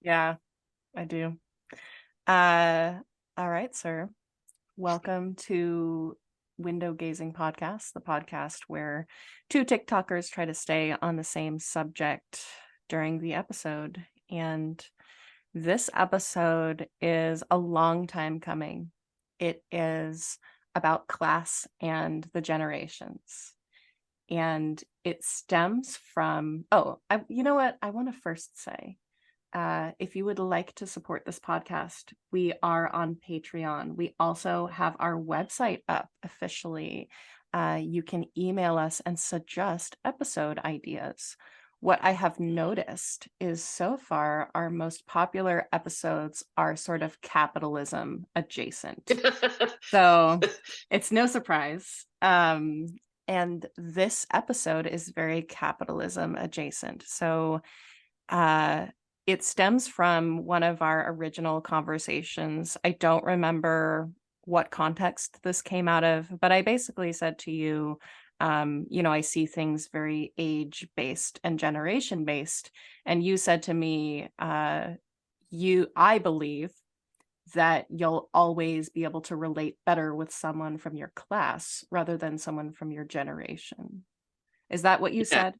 Yeah, I do. Uh, all right, sir. Welcome to Window Gazing Podcast, the podcast where two TikTokers try to stay on the same subject during the episode. And this episode is a long time coming. It is about class and the generations. And it stems from, you know what? I want to first say, if you would like to support this podcast, we are on Patreon. We also have our website up officially. You can email us and suggest episode ideas. What I have noticed is so far, our most popular episodes are sort of capitalism adjacent. So it's no surprise. And this episode is very capitalism adjacent. So it stems from one of our original conversations. I don't remember what context this came out of, but I basically said to you, I see things very age-based and generation-based. And you said to me, I believe that you'll always be able to relate better with someone from your class rather than someone from your generation. Is that what you Yeah, said?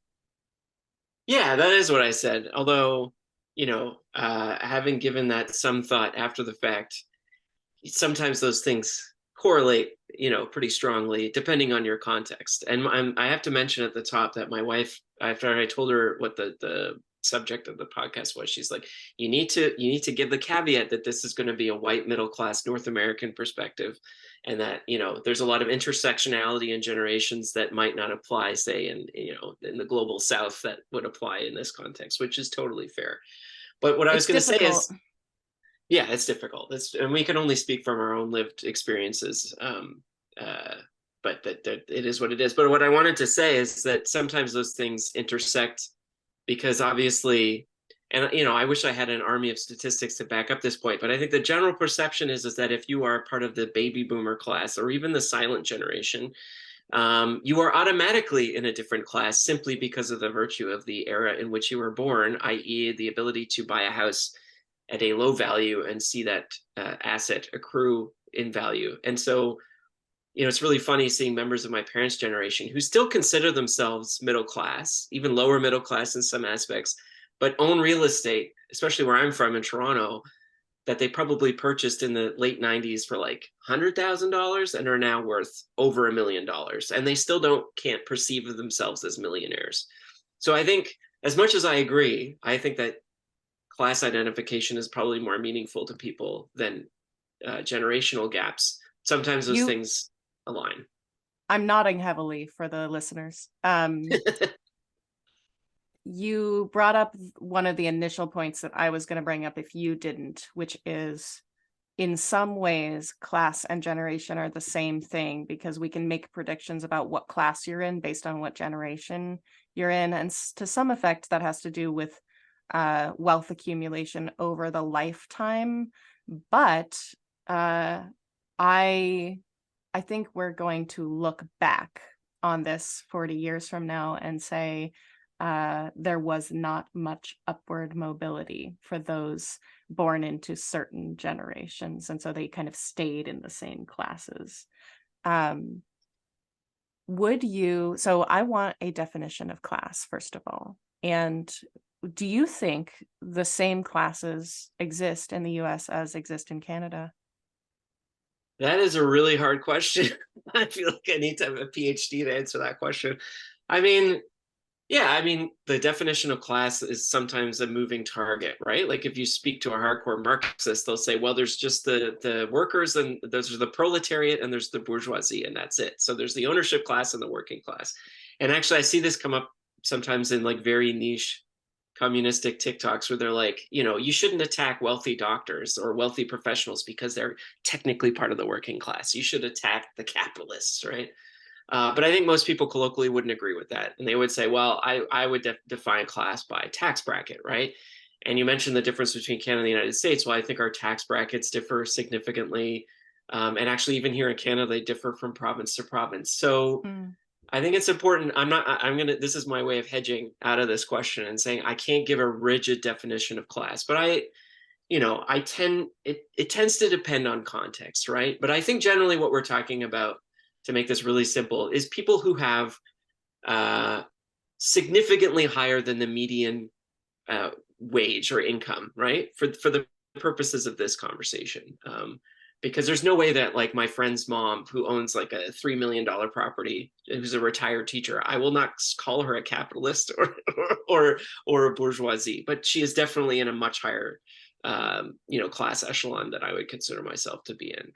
yeah, that is what I said. Although, having given that some thought after the fact, sometimes those things correlate, pretty strongly depending on your context. And I have to mention at the top that my wife, after I told her what the subject of the podcast was, she's like, you need to give the caveat that this is going to be a white middle class North American perspective, and that there's a lot of intersectionality in generations that might not apply, say, in the global South, that would apply in this context, which is totally fair. But what I was It's going to say difficult. is, yeah, it's difficult. And we can only speak from our own lived experiences. Uh, but that it is what it is. But what I wanted to say is that sometimes those things intersect, because obviously, and I wish I had an army of statistics to back up this point, but I think the general perception is that if you are part of the baby boomer class or even the silent generation, you are automatically in a different class simply because of the virtue of the era in which you were born, i.e., the ability to buy a house at a low value and see that asset accrue in value. And so, it's really funny seeing members of my parents' generation who still consider themselves middle class, even lower middle class in some aspects, but own real estate, especially where I'm from in Toronto, that they probably purchased in the late 90s for like $100,000 and are now worth over $1 million. And they still can't perceive of themselves as millionaires. So I think, as much as I agree, I think that class identification is probably more meaningful to people than generational gaps. Sometimes those You things align. I'm nodding heavily for the listeners. You brought up one of the initial points that I was going to bring up if you didn't, which is in some ways, class and generation are the same thing because we can make predictions about what class you're in based on what generation you're in. And to some effect, that has to do with wealth accumulation over the lifetime. But uh, I I think we're going to look back on this 40 years from now and say there was not much upward mobility for those born into certain generations. And so they kind of stayed in the same classes. Um, so I want a definition of class, first of all. And do you think the same classes exist in the US as exist in Canada? That is a really hard question. I feel like I need to have a PhD to answer that question. I mean, yeah, the definition of class is sometimes a moving target, right? Like if you speak to a hardcore Marxist, they'll say, well, there's just the workers, and there's the proletariat, and there's the bourgeoisie, and that's it. So there's the ownership class and the working class. And actually, I see this come up sometimes in like very niche communistic TikToks where they're like, you shouldn't attack wealthy doctors or wealthy professionals because they're technically part of the working class. You should attack the capitalists, right? But I think most people colloquially wouldn't agree with that. And they would say, well, I would define class by tax bracket, right? And you mentioned the difference between Canada and the United States. Well, I think our tax brackets differ significantly. And actually, even here in Canada, they differ from province to province. So Mm. I think it's important. This is my way of hedging out of this question and saying I can't give a rigid definition of class, but it tends to depend on context, right? But I think generally what we're talking about, to make this really simple, is people who have significantly higher than the median wage or income, right? For the purposes of this conversation. Because there's no way that like my friend's mom who owns like a $3 million property, who's a retired teacher, I will not call her a capitalist or a bourgeoisie, but she is definitely in a much higher class echelon that I would consider myself to be in.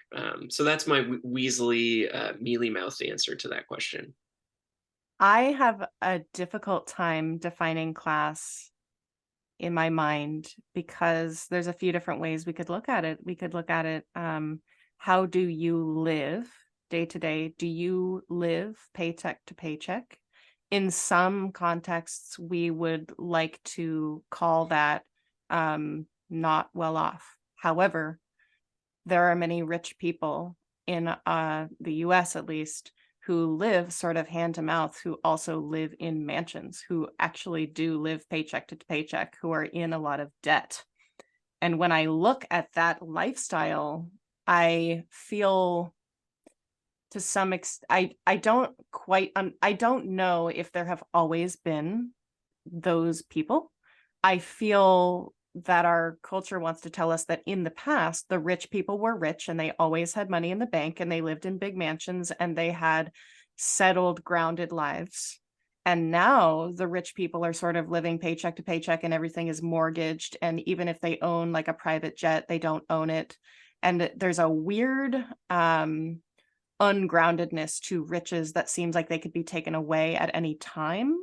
So that's my weaselly, mealy-mouthed answer to that question. I have a difficult time defining class in my mind because there's a few different ways we could look at it. We could look at it, how do you live day to day? Do you live paycheck to paycheck? In some contexts, we would like to call that not well off. However, there are many rich people in the US at least who live sort of hand to mouth, who also live in mansions, who actually do live paycheck to paycheck, who are in a lot of debt. And when I look at that lifestyle, I feel to some extent, I don't know if there have always been those people. I feel that our culture wants to tell us that in the past, the rich people were rich and they always had money in the bank and they lived in big mansions and they had settled, grounded lives. And now the rich people are sort of living paycheck to paycheck and everything is mortgaged. And even if they own like a private jet, they don't own it. And there's a weird ungroundedness to riches that seems like they could be taken away at any time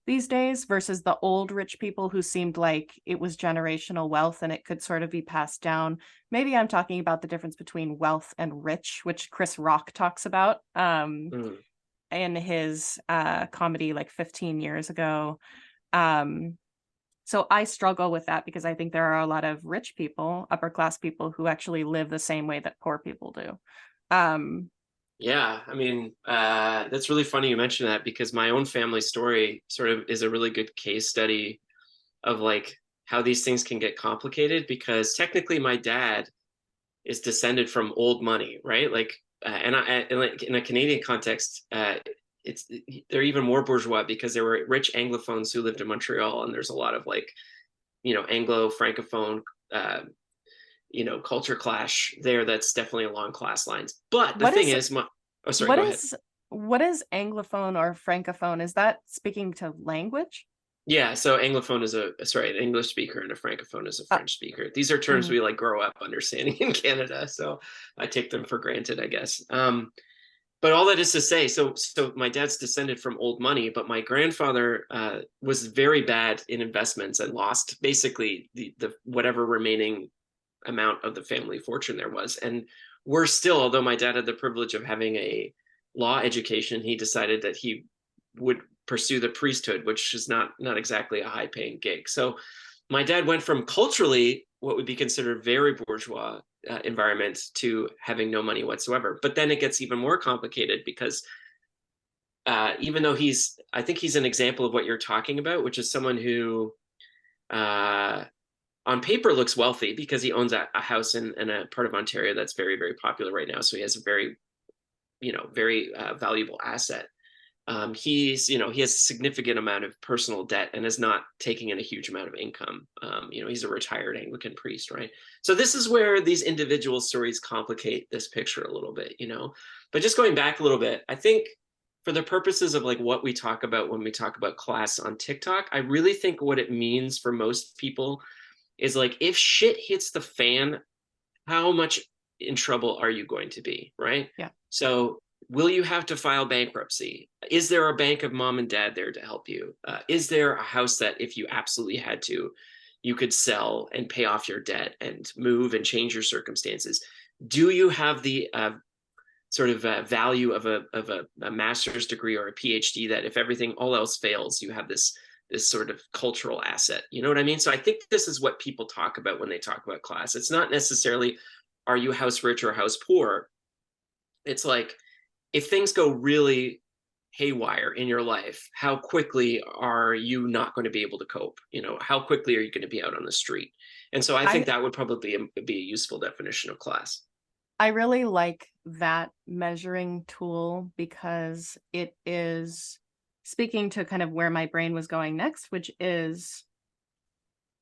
these days versus the old rich people who seemed like it was generational wealth and it could sort of be passed down. Maybe I'm talking about the difference between wealth and rich, which Chris Rock talks about in his comedy like 15 years ago. So I struggle with that because I think there are a lot of rich people, upper class people, who actually live the same way that poor people do. Yeah, I mean, that's really funny you mentioned that because my own family story sort of is a really good case study of like how these things can get complicated because technically my dad is descended from old money, right? Like, and like in a Canadian context, they're even more bourgeois because there were rich Anglophones who lived in Montreal, and there's a lot of like, Anglo Francophone culture clash there that's definitely along class lines. But the thing is, oh, sorry, go ahead. What is Anglophone or Francophone? Is that speaking to language? Yeah, so Anglophone is an English speaker, and a Francophone is a French speaker. These are terms we like grow up understanding in Canada, so I take them for granted, I guess. But all that is to say, so my dad's descended from old money, but my grandfather was very bad in investments and lost basically the whatever remaining amount of the family fortune there was. And we're still, although my dad had the privilege of having a law education, he decided that he would pursue the priesthood, which is not exactly a high paying gig. So my dad went from culturally what would be considered very bourgeois environment to having no money whatsoever. But then it gets even more complicated because even though I think he's an example of what you're talking about, which is someone who on paper looks wealthy because he owns a house in a part of Ontario that's very, very popular right now. So he has a very, very valuable asset. He has a significant amount of personal debt and is not taking in a huge amount of income. He's a retired Anglican priest, right? So this is where these individual stories complicate this picture a little bit, But just going back a little bit, I think for the purposes of like what we talk about when we talk about class on TikTok, I really think what it means for most people is like, if shit hits the fan, how much in trouble are you going to be, right? Yeah. So will you have to file bankruptcy? Is there a bank of mom and dad there to help you? Is there a house that if you absolutely had to, you could sell and pay off your debt and move and change your circumstances? Do you have the sort of value of a master's degree or a PhD that if everything all else fails, you have this sort of cultural asset? You know what I mean? So I think this is what people talk about when they talk about class. It's not necessarily, are you house rich or house poor? It's like, if things go really haywire in your life, how quickly are you not going to be able to cope? How quickly are you going to be out on the street? And so I think I that would probably be a useful definition of class. I really like that measuring tool because it is speaking to kind of where my brain was going next, which is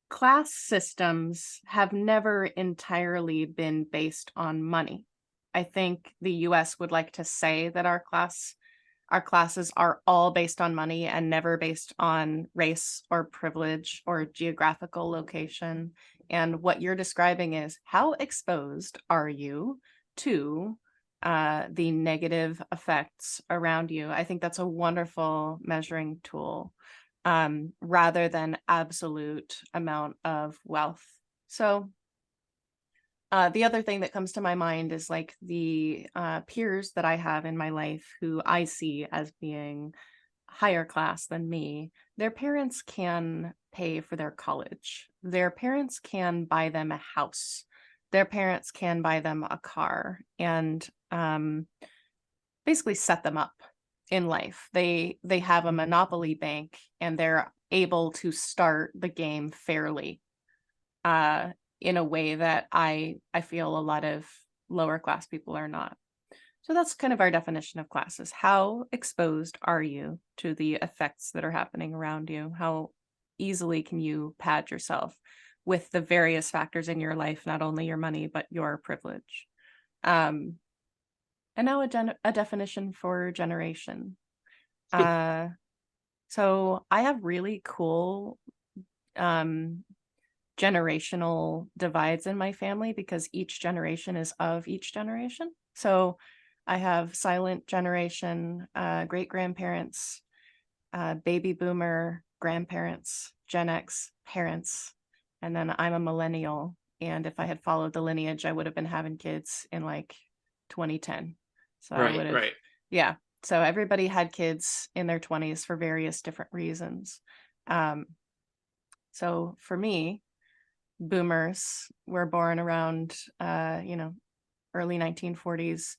class systems have never entirely been based on money. I think the US would like to say that our classes are all based on money and never based on race or privilege or geographical location. And what you're describing is how exposed are you to the negative effects around you? I think that's a wonderful measuring tool, rather than absolute amount of wealth. So the other thing that comes to my mind is like the peers that I have in my life who I see as being higher class than me. Their parents can pay for their college. Their parents can buy them a house. Their parents can buy them a car and basically set them up in life. They have a monopoly bank and they're able to start the game fairly. In a way that I feel a lot of lower class people are not. So that's kind of our definition of classes. How exposed are you to the effects that are happening around you? How easily can you pad yourself with the various factors in your life, not only your money, but your privilege? And now a definition for generation. So I have really cool generational divides in my family because each generation is of each generation. So I have silent generation, great grandparents, baby boomer grandparents, Gen X parents, and then I'm a millennial. And if I had followed the lineage, I would have been having kids in like 2010. So I would have, Right. yeah. So everybody had kids in their 20s for various different reasons. So for me, boomers were born around early 1940s,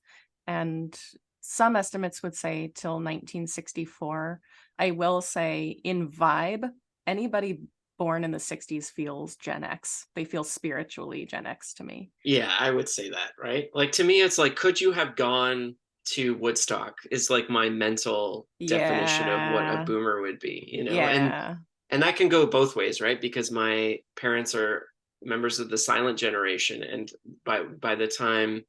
and some estimates would say till 1964. I will say in vibe, anybody born in the 60s feels Gen X. They feel spiritually Gen X to me. Yeah, I would say that, right? Like to me, it's like, could you have gone to Woodstock is like my mental definition of what a Yeah. boomer would be, Yeah. and that can go both ways, right? Because my parents are members of the silent generation, and by the time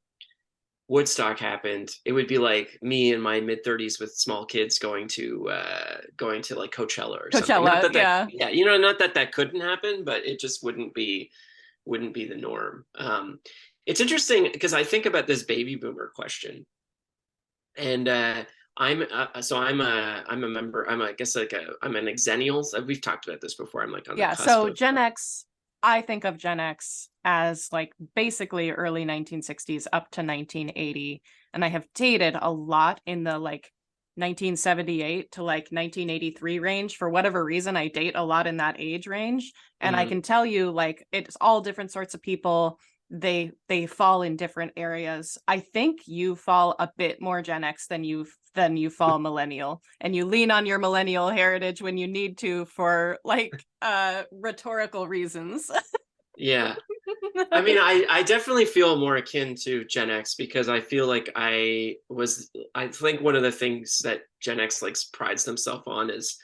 Woodstock happened, it would be like me in my mid 30s with small kids going to like Coachella or something. Not Coachella, that yeah. yeah, not that that couldn't happen, but it just wouldn't be the norm. It's interesting because I think about this baby boomer question, and I'm a member. I guess like I'm an Xennials. We've talked about this before. I'm like on the Yeah, cusp so of Gen X, I think of Gen X as like basically early 1960s up to 1980. And I have dated a lot in the like 1978 to like 1983 range. For whatever reason, I date a lot in that age range. And I can tell you like it's all different sorts of people. They fall in different areas. I think you fall a bit more Gen X than you fall millennial, and you lean on your millennial heritage when you need to for like rhetorical reasons. Yeah. I mean, I definitely feel more akin to Gen X because I feel like I think one of the things that Gen X like prides themselves on is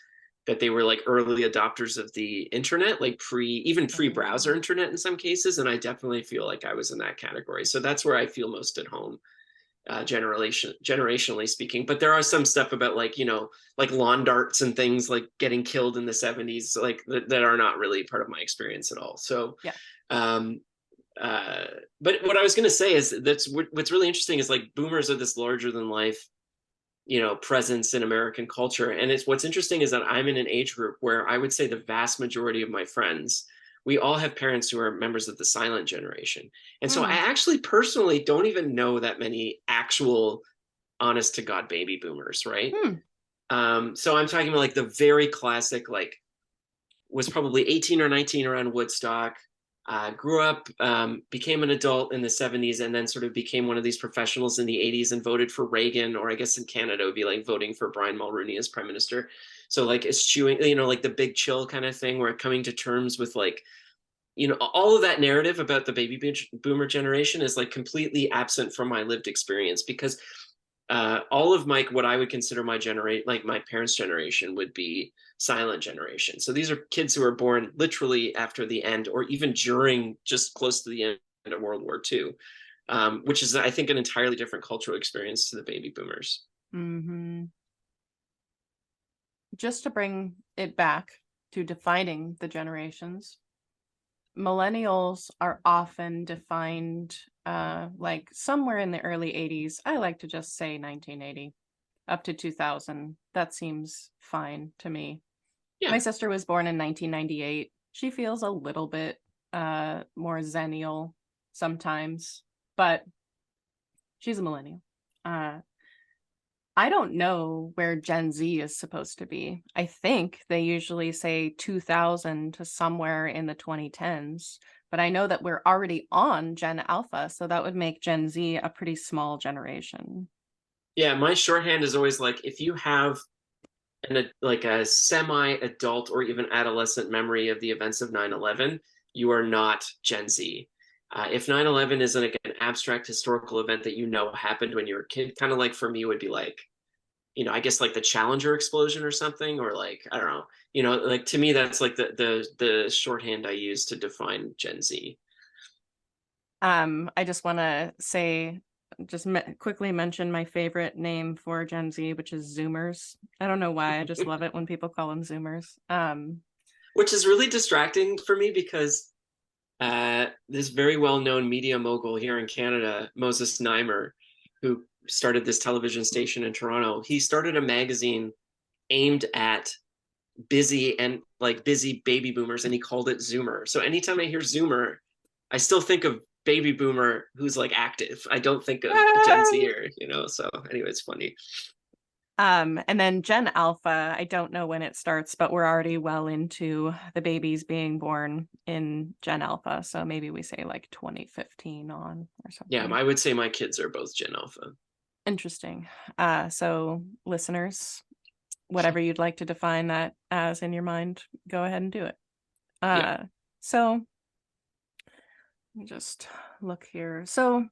that they were like early adopters of the internet, like even pre-browser internet in some cases. And I definitely feel like I was in that category. So that's where I feel most at home, generationally speaking. But there are some stuff about like, like lawn darts and things like getting killed in the 70s, like that are not really part of my experience at all. So, Yeah. um, but what I was going to say is that's what's really interesting is like boomers are this larger than life, presence in American culture. And what's interesting is that I'm in an age group where I would say the vast majority of my friends, we all have parents who are members of the silent generation. And so I actually personally don't even know that many actual honest to God baby boomers, right? So I'm talking about like the very classic, like was probably 18 or 19 around Woodstock. grew up, became an adult in the 70s, and then sort of became one of these professionals in the 80s and voted for Reagan, or I guess in Canada it would be like voting for Brian Mulroney as prime minister. So like eschewing, like the big chill kind of thing, where coming to terms with like, all of that narrative about the baby boomer generation is like completely absent from my lived experience, because all of what I would consider my generation, like my parents' generation, would be silent generation. So these are kids who are born literally after the end, or even during, just close to the end of World War II, which is, I think, an entirely different cultural experience to the baby boomers. Mm-hmm. Just to bring it back to defining the generations, millennials are often defined like somewhere in the early 80s. I like to just say 1980 up to 2000. That seems fine to me. Yeah. My sister was born in 1998. She feels a little bit more zennial sometimes, but she's a millennial. I don't know where Gen Z is supposed to be. I think they usually say 2000 to somewhere in the 2010s, but I know that we're already on Gen Alpha, so that would make Gen Z a pretty small generation. Yeah, my shorthand is always like, if you have like a semi-adult or even adolescent memory of the events of 9/11, you are not Gen Z. If 9/11 is like an abstract historical event that happened when you were a kid, kind of like for me would be like, I guess like the Challenger explosion or something, or like, I don't know, like to me that's like the shorthand I use to define Gen Z. I just want to say, quickly mention my favorite name for Gen Z, which is Zoomers. I don't know why. I just love it when people call them Zoomers. Which is really distracting for me, because this very well-known media mogul here in Canada, Moses Naimer, who started this television station in Toronto, he started a magazine aimed at busy baby boomers, and he called it Zoomer. So anytime I hear Zoomer, I still think of baby boomer who's like active. I don't think of Gen Zer, so anyway, it's funny. And then Gen Alpha, I don't know when it starts, but we're already well into the babies being born in Gen Alpha. So maybe we say like 2015 on or something. Yeah, I would say my kids are both Gen Alpha. Interesting. So listeners, whatever you'd like to define that as in your mind, go ahead and do it. Yeah. So let me just look here. So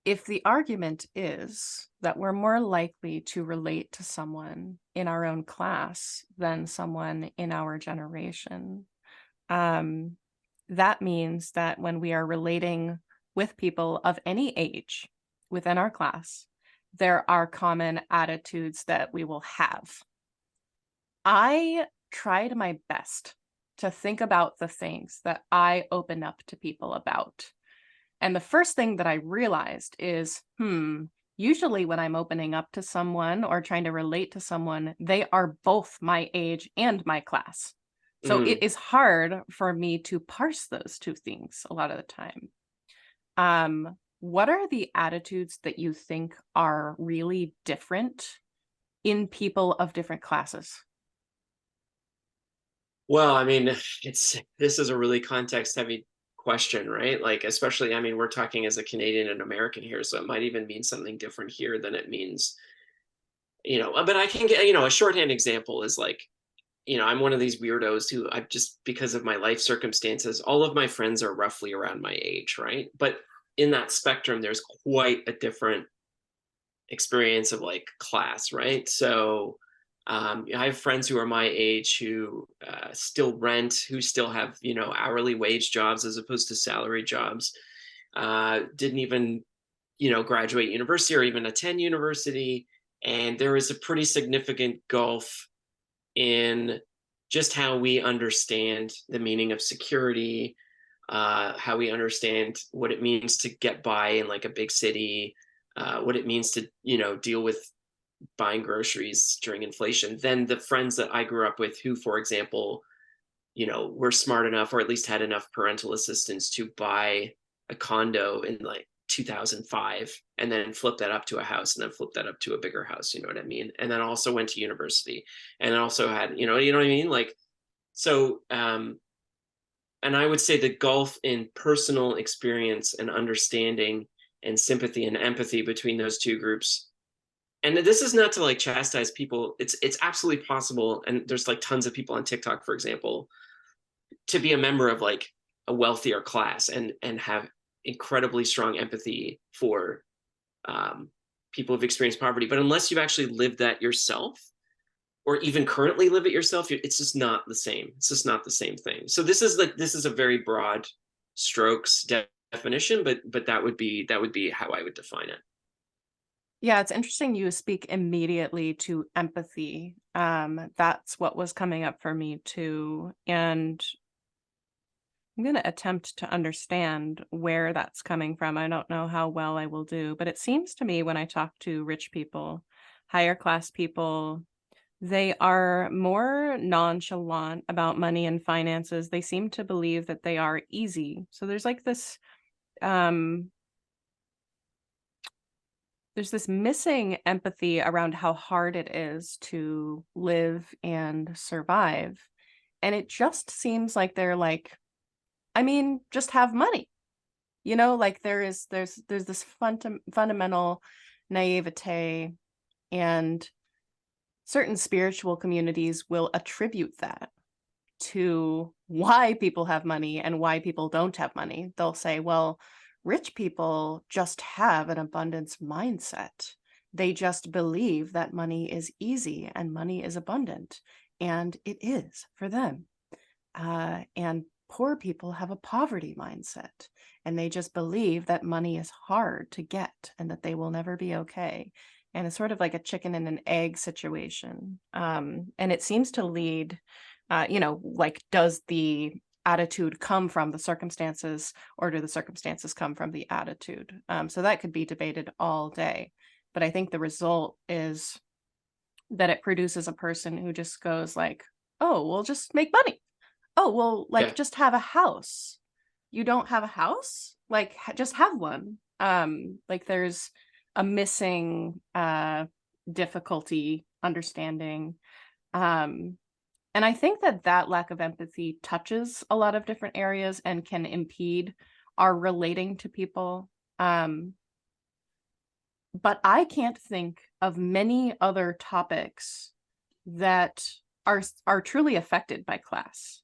if the argument is that we're more likely to relate to someone in our own class than someone in our generation, that means that when we are relating with people of any age within our class, there are common attitudes that we will have. I tried my best to think about the things that I open up to people about. And the first thing that I realized is, usually when I'm opening up to someone or trying to relate to someone, they are both my age and my class. So it is hard for me to parse those two things a lot of the time. What are the attitudes that you think are really different in people of different classes? Well, I mean, this is a really context heavy question, right? Like, especially, I mean, we're talking as a Canadian and American here, so it might even mean something different here than it means, but I can get, a shorthand example is like, I'm one of these weirdos who I just, because of my life circumstances, all of my friends are roughly around my age, right? But in that spectrum, there's quite a different experience of like class, right? So I have friends who are my age who still rent, who still have, hourly wage jobs as opposed to salary jobs, didn't even, graduate university or even attend university. And there is a pretty significant gulf in just how we understand the meaning of security, how we understand what it means to get by in like a big city, what it means to, deal with buying groceries during inflation, than the friends that I grew up with who, for example, were smart enough or at least had enough parental assistance to buy a condo in like 2005 and then flip that up to a house and then flip that up to a bigger house, you know what I mean? And then also went to university and also had, you know what I mean? Like, so and I would say the gulf in personal experience and understanding and sympathy and empathy between those two groups. And this is not to like chastise people. It's absolutely possible. And there's like tons of people on TikTok, for example, to be a member of like a wealthier class and have incredibly strong empathy for people who've experienced poverty. But unless you've actually lived that yourself, or even currently live it yourself, it's just not the same. It's just not the same thing. So this is a very broad strokes definition, but that would be how I would define it. Yeah, it's interesting you speak immediately to empathy. That's what was coming up for me too. And I'm going to attempt to understand where that's coming from. I don't know how well I will do, but it seems to me when I talk to rich people, higher class people, they are more nonchalant about money and finances. They seem to believe that they are easy. So um there's this missing empathy around how hard it is to live and survive. And it just seems like they're like, I mean, just have money. Like there's this fundamental naivete, and certain spiritual communities will attribute that to why people have money and why people don't have money. They'll say, well, rich people just have an abundance mindset. They just believe that money is easy and money is abundant, and it is for them. And poor people have a poverty mindset, and they just believe that money is hard to get and that they will never be okay. And it's sort of like a chicken and an egg situation. And it seems to lead, like, does the attitude come from the circumstances, or do the circumstances come from the attitude? So that could be debated all day. But I think the result is that it produces a person who just goes like, oh, we'll just make money. Oh, well, like, Yeah. just have a house. You don't have a house? Like, just have one. Like, there's a missing difficulty understanding. Um, and I think that that lack of empathy touches a lot of different areas and can impede our relating to people. But I can't think of many other topics that are truly affected by class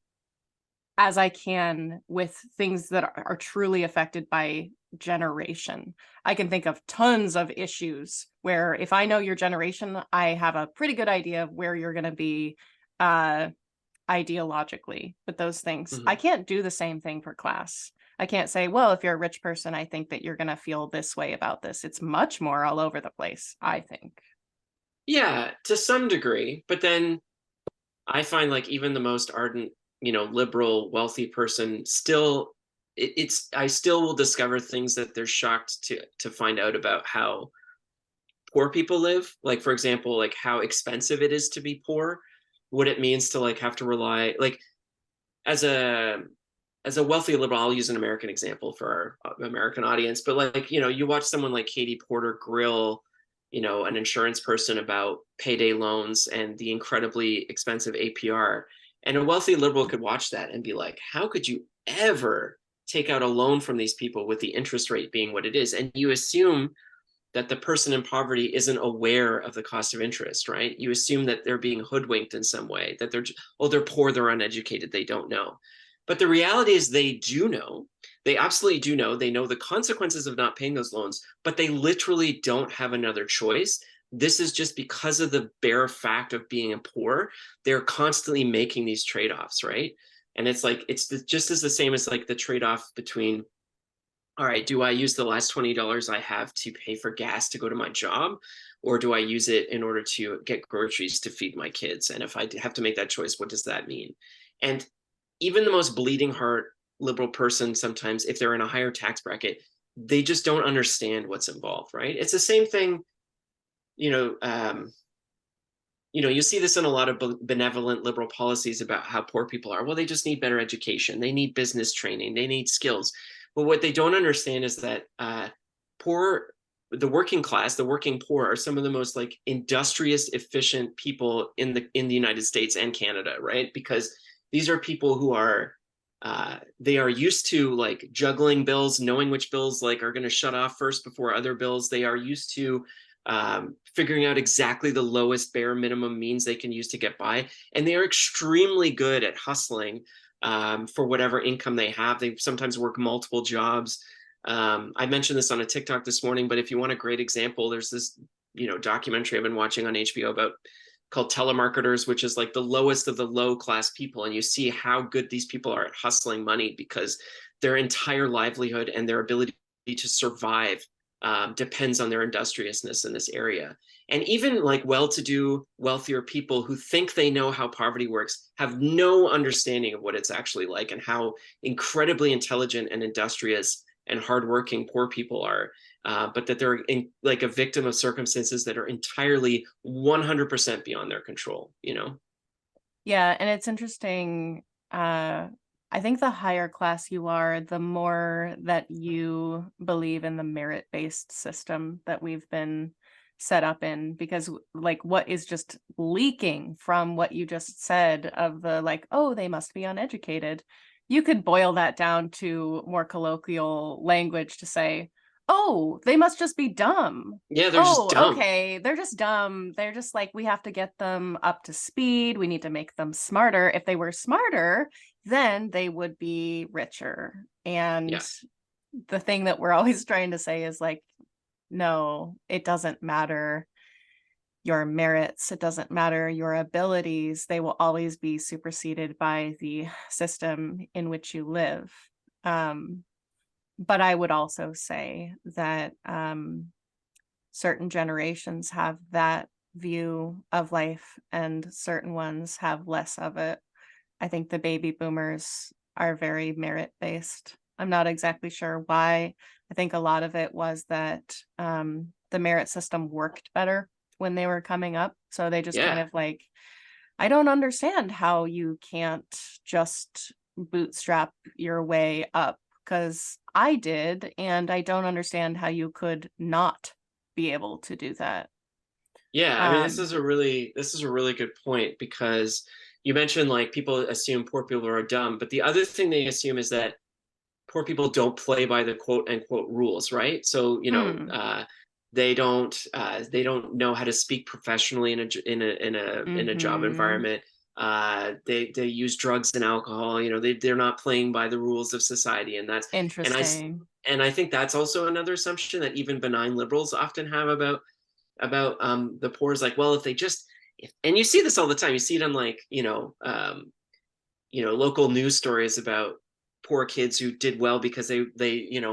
as I can with things that are truly affected by generation. I can think of tons of issues where if I know your generation, I have a pretty good idea of where you're going to be uh, ideologically with those things. I Mhm. can't do the same thing for class. I can't say, well, if you're a rich person, I think that you're going to feel this way about this. It's much more all over the place, I think. Yeah, to some degree, but then I find like even the most ardent, liberal, wealthy person still it's I still will discover things that they're shocked to find out about how poor people live. Like for example, like how expensive it is to be poor, what it means to like have to rely like as a wealthy liberal, I'll use an American example for our American audience, but like, you watch someone like Katie Porter grill, an insurance person about payday loans and the incredibly expensive APR. And a wealthy liberal could watch that and be like, how could you ever take out a loan from these people with the interest rate being what it is? And you assume that the person in poverty isn't aware of the cost of interest, right? You assume that they're being hoodwinked in some way, that they're poor, they're uneducated, they don't know. But the reality is they do know. They absolutely do know. They know the consequences of not paying those loans, but they literally don't have another choice. This is just because of the bare fact of being a poor. They're constantly making these trade-offs, right? And it's like just as the same as like the trade-off between, all right, do I use the last $20 I have to pay for gas to go to my job? Or do I use it in order to get groceries to feed my kids? And if I have to make that choice, what does that mean? And even the most bleeding heart liberal person, sometimes if they're in a higher tax bracket, they just don't understand what's involved, right? It's the same thing, you know, um, you see this in a lot of benevolent liberal policies about how poor people are. Well, they just need better education. They need business training. They need skills. But what they don't understand is that poor, the working class, the working poor, are some of the most like industrious, efficient people in the United States and Canada, right? Because these are people who are they are used to like juggling bills, knowing which bills like are going to shut off first before other bills. They are used to figuring out exactly the lowest bare minimum means they can use to get by, and they are extremely good at hustling for whatever income they have. They sometimes work multiple jobs. I mentioned this on a TikTok this morning, but if you want a great example, there's this documentary I've been watching on HBO about called Telemarketers, which is like the lowest of the low class people. And you see how good these people are at hustling money because their entire livelihood and their ability to survive depends on their industriousness in this area. And even like well-to-do, wealthier people who think they know how poverty works have no understanding of what it's actually like and how incredibly intelligent and industrious and hardworking poor people are. But that they're like a victim of circumstances that are entirely 100% beyond their control, Yeah, and it's interesting. I think the higher class you are, the more that you believe in the merit-based system that we've been set up in, because like what is just leaking from what you just said of the like, oh, they must be uneducated. You could boil that down to more colloquial language to say, oh, they must just be dumb. Yeah, they're just Oh, dumb. okay. They're just dumb. They're just like, we have to get them up to speed. We need to make them smarter. If they were smarter, then they would be richer. And Yeah. the thing that we're always trying to say is like, no, it doesn't matter your merits. It doesn't matter your abilities. They will always be superseded by the system in which you live. But I would also say that certain generations have that view of life and certain ones have less of it. I think the baby boomers are very merit-based. I'm not exactly sure why. I think a lot of it was that the merit system worked better when they were coming up. So they just kind Yeah. of like, I don't understand how you can't just bootstrap your way up because I did, and I don't understand how you could not be able to do that. Yeah, I mean, this Um, is a really good point because you mentioned like people assume poor people are dumb, but the other thing they assume is that poor people don't play by the quote unquote rules, right? So, hmm. they don't know how to speak professionally in a job Mm-hmm. environment. They use drugs and alcohol. They're not playing by the rules of society, and I Interesting. and I think that's also another assumption that even benign liberals often have about the poor is like, well, if they just if, and you see this all the time. You see it on like local news stories about poor kids who did well because they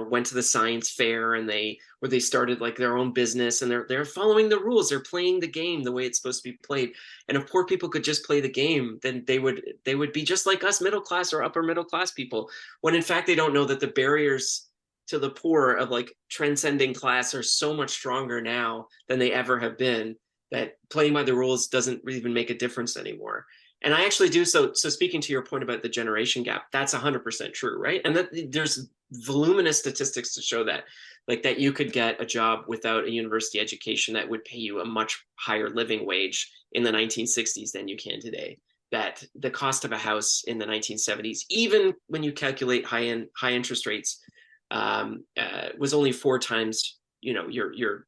went to the science fair and they started like their own business and they're following the rules, they're playing the game the way it's supposed to be played. And if poor people could just play the game, then they would be just like us middle class or upper middle class people, when in fact they don't know that the barriers to the poor of like transcending class are so much stronger now than they ever have been, that playing by the rules doesn't even make a difference anymore. And I actually do. So speaking to your point about the generation gap, that's 100% true, right? And that there's voluminous statistics to show that, like that you could get a job without a university education that would pay you a much higher living wage in the 1960s than you can today. That the cost of a house in the 1970s, even when you calculate high interest rates, was only 4 times, your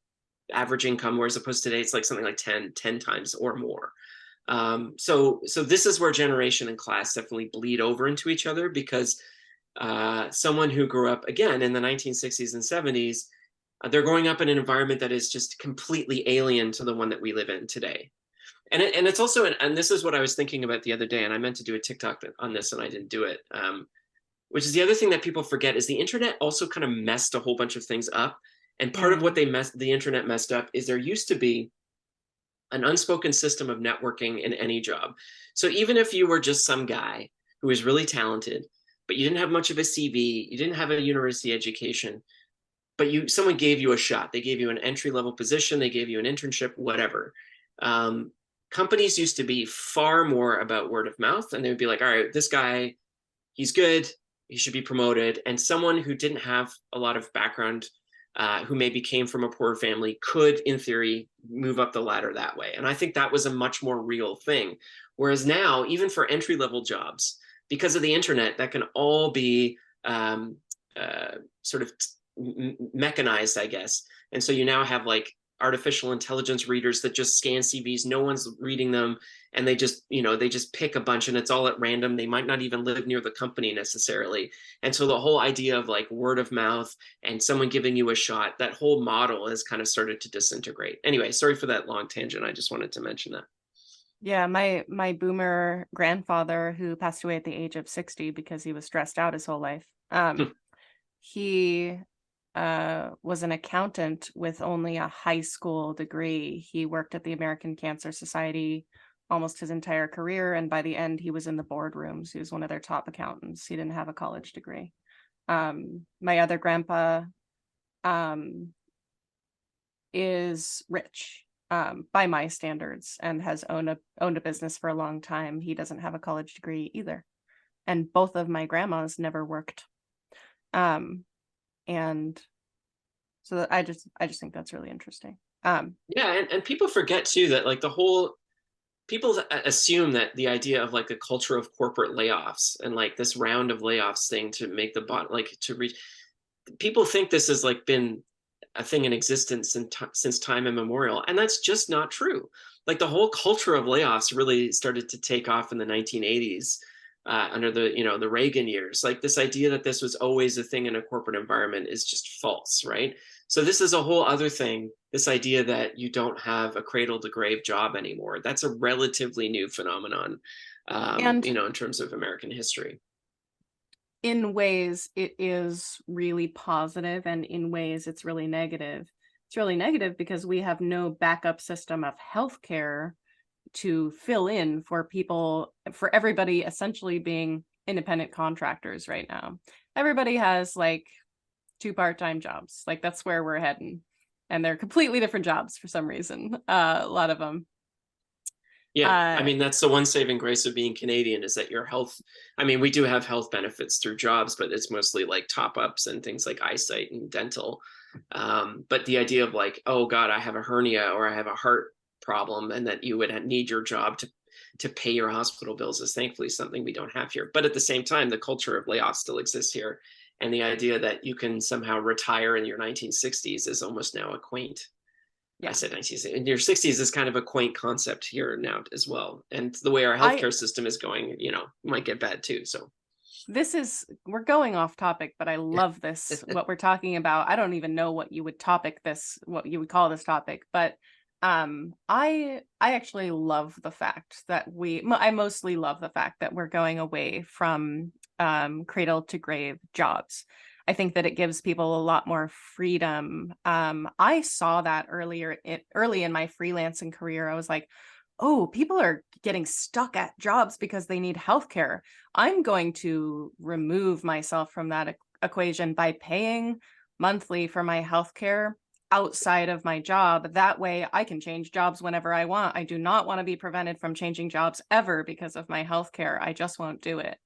average income, whereas opposed to today, it's like something like 10 times or more. So this is where generation and class definitely bleed over into each other, because someone who grew up again in the 1960s and 70s, they're growing up in an environment that is just completely alien to the one that we live in today. And it's also, and this is what I was thinking about the other day, and I meant to do a TikTok on this and I didn't do it. Which is the other thing that people forget, is the internet also kind of messed a whole bunch of things up. And part of what Mm. the internet messed up is there used to be an unspoken system of networking in any job. So even if you were just some guy who was really talented, but you didn't have much of a CV, you didn't have a university education, but someone gave you a shot. They gave you an entry level position, they gave you an internship, whatever. Um, Companies used to be far more about word of mouth, and they would be like, all right, this guy, he's good, he should be promoted. And someone who didn't have a lot of background, who maybe came from a poor family, could, in theory, move up the ladder that way. And I think that was a much more real thing. Whereas now, even for entry level jobs, because of the internet, that can all be sort of mechanized, I guess. And so you now have like artificial intelligence readers that just scan CVs. No one's reading them, and they just, they just pick a bunch, and it's all at random. They might not even live near the company necessarily. And so the whole idea of like word of mouth and someone giving you a shot, that whole model has kind of started to disintegrate. Anyway, sorry for that long tangent. I just wanted to mention that. Yeah, my boomer grandfather, who passed away at the age of 60 because he was stressed out his whole life. He was an accountant with only a high school degree. He worked at the American Cancer Society almost his entire career, and by the end, he was in the boardrooms. He was one of their top accountants. He didn't have a college degree. My other grandpa is rich by my standards, and has owned a business for a long time. He doesn't have a college degree either, and both of my grandmas never worked. And so I just think that's really interesting. Yeah, and people forget too that like the whole people assume that the idea of like a culture of corporate layoffs and like this round of layoffs thing to make the bot like to reach, people think this has like been a thing in existence since time immemorial, and that's just not true. Like the whole culture of layoffs really started to take off in the 1980s under the Reagan years. Like this idea that this was always a thing in a corporate environment is just false, right? So this is a whole other thing. This idea that you don't have a cradle to grave job anymore. That's a relatively new phenomenon, and in terms of American history. in ways it is really positive, and in ways it's really negative. It's really negative because we have no backup system of healthcare to fill in for people, for everybody essentially being independent contractors right now. Everybody has like 2 part-time jobs. Like that's where we're heading. And they're completely different jobs for some reason. A lot of them. Yeah, I mean, that's the one saving grace of being Canadian, is that your health, I mean, we do have health benefits through jobs, but it's mostly like top ups and things like eyesight and dental. But the idea of like, oh God, I have a hernia or I have a heart problem, and that you would need your job to pay your hospital bills, is thankfully something we don't have here. But at the same time, the culture of layoffs still exists here. And the idea that you can somehow retire in your 1960s is almost now a quaint. Yeah. I said 1960s. In your 60s is kind of a quaint concept here now as well. And the way our healthcare system is going, might get bad too. So we're going off topic, but I love this, what we're talking about. I don't even know what you would call this topic, but I actually love the fact that I mostly love the fact that we're going away from cradle to grave jobs. I think that it gives people a lot more freedom. I saw that early in my freelancing career. I was like, oh, people are getting stuck at jobs because they need healthcare. I'm going to remove myself from that equation by paying monthly for my healthcare outside of my job. That way I can change jobs whenever I want. I do not want to be prevented from changing jobs ever because of my healthcare. I just won't do it.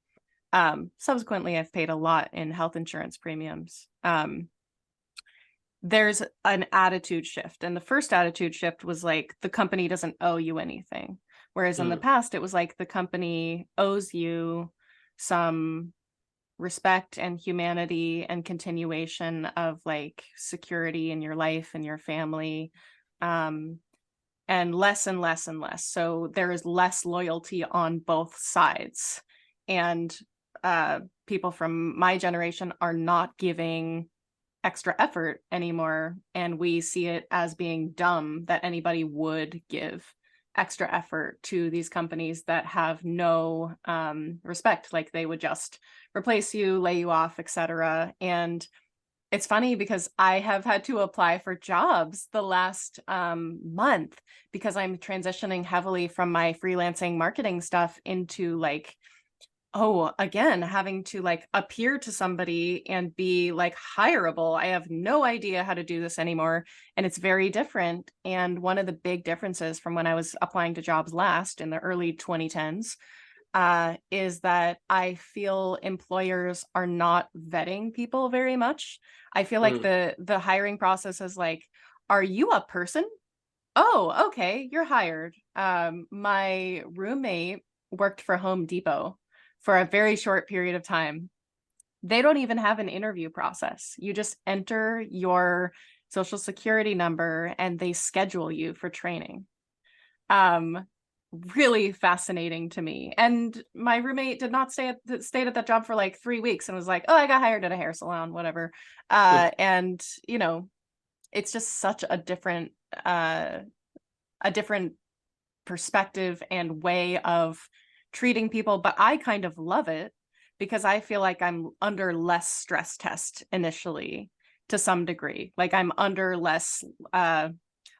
Subsequently, I've paid a lot in health insurance premiums. There's an attitude shift. And the first attitude shift was like, the company doesn't owe you anything. Whereas in the past, it was like the company owes you some respect and humanity and continuation of like security in your life and your family. And less and less and less. So there is less loyalty on both sides. And people from my generation are not giving extra effort anymore, and we see it as being dumb that anybody would give extra effort to these companies that have no respect. Like they would just replace you, lay you off, etc. And it's funny because I have had to apply for jobs the last month because I'm transitioning heavily from my freelancing marketing stuff into like, again, having to like appear to somebody and be like hireable. I have no idea how to do this anymore. And it's very different. And one of the big differences from when I was applying to jobs last in the early 2010s is that I feel employers are not vetting people very much. I feel like the hiring process is like, are you a person? Oh, okay, you're hired. My roommate worked for Home Depot for a very short period of time. They don't even have an interview process. You just enter your social security number and they schedule you for training. Really fascinating to me. And my roommate did not stayed at that job for like 3 weeks and was like, oh, I got hired at a hair salon, whatever. And you know, it's just such a different perspective and way of treating people. But I kind of love it because I feel like I'm under less stress test initially to some degree. Like I'm under less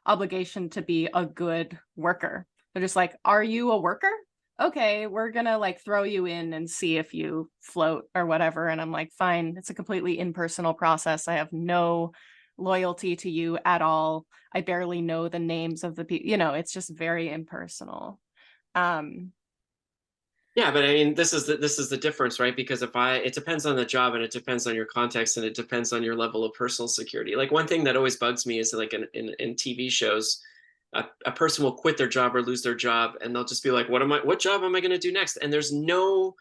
obligation to be a good worker. They're just like, are you a worker? Okay, we're gonna like throw you in and see if you float or whatever. And I'm like, fine, it's a completely impersonal process. I have no loyalty to you at all. I barely know the names of the people, you know, it's just very impersonal. Yeah, but I mean, this is the difference, right? Because it depends on the job and it depends on your context and it depends on your level of personal security. Like one thing that always bugs me is like in TV shows, a person will quit their job or lose their job and they'll just be like, what job am I going to do next? And there's no,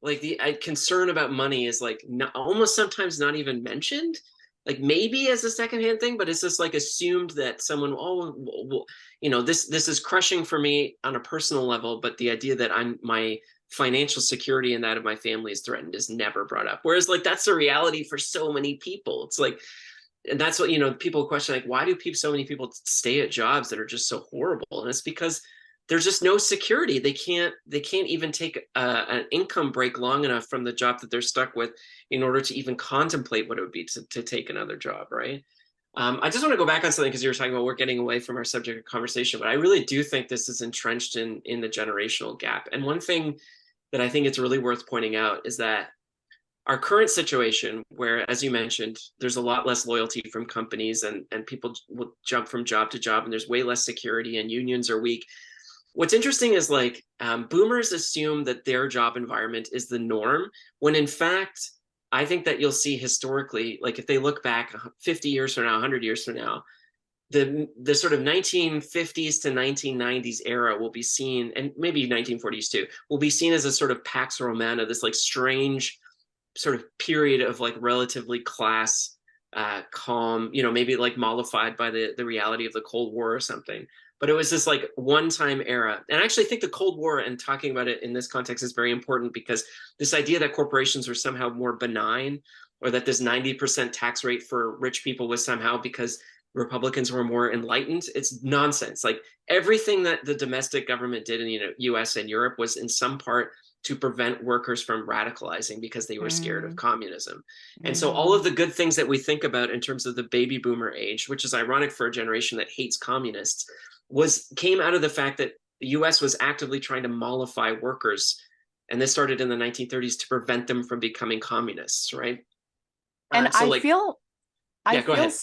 like the concern about money is like almost sometimes not even mentioned, like maybe as a secondhand thing, but it's just like assumed that someone, well, you know, this is crushing for me on a personal level, but the idea that my financial security and that of my family is threatened is never brought up. Whereas like that's the reality for so many people. It's like, and that's what, you know, people question, like, why do so many people stay at jobs that are just so horrible? And it's because there's just no security. They can't even take an income break long enough from the job that they're stuck with in order to even contemplate what it would be to take another job, right? I just want to go back on something because you were talking about we're getting away from our subject of conversation, but I really do think this is entrenched in the generational gap. And one thing that I think it's really worth pointing out is that our current situation, where, as you mentioned, there's a lot less loyalty from companies and people will jump from job to job and there's way less security and unions are weak. What's interesting is like boomers assume that their job environment is the norm, when in fact, I think that you'll see historically, like if they look back 50 years from now, 100 years from now, the sort of 1950s to 1990s era will be seen, and maybe 1940s too, will be seen as a sort of Pax Romana, this like strange sort of period of like relatively calm, you know, maybe like mollified by the reality of the Cold War or something. But it was this like one-time era. And I actually think the Cold War, and talking about it in this context, is very important because this idea that corporations were somehow more benign, or that this 90% tax rate for rich people was somehow because Republicans were more enlightened, it's nonsense. Like everything that the domestic government did in the US and Europe was in some part to prevent workers from radicalizing because they were scared of communism. And so all of the good things that we think about in terms of the baby boomer age, which is ironic for a generation that hates communists, came out of the fact that the US was actively trying to mollify workers. And this started in the 1930s to prevent them from becoming communists, right? And so I like, feel yeah, go ahead.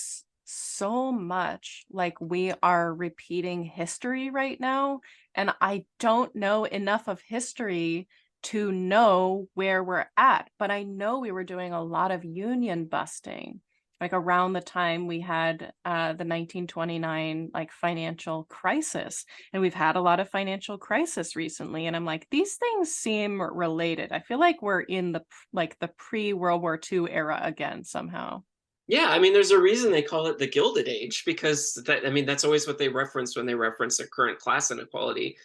so much like we are repeating history right now. And I don't know enough of history to know where we're at, but I know we were doing a lot of union busting, like around the time we had the 1929 like financial crisis, and we've had a lot of financial crisis recently. And I'm like, these things seem related. I feel like we're in the pre-World War II era again somehow. Yeah, I mean, there's a reason they call it the Gilded Age, because that, I mean, that's always what they reference when they reference the current class inequality.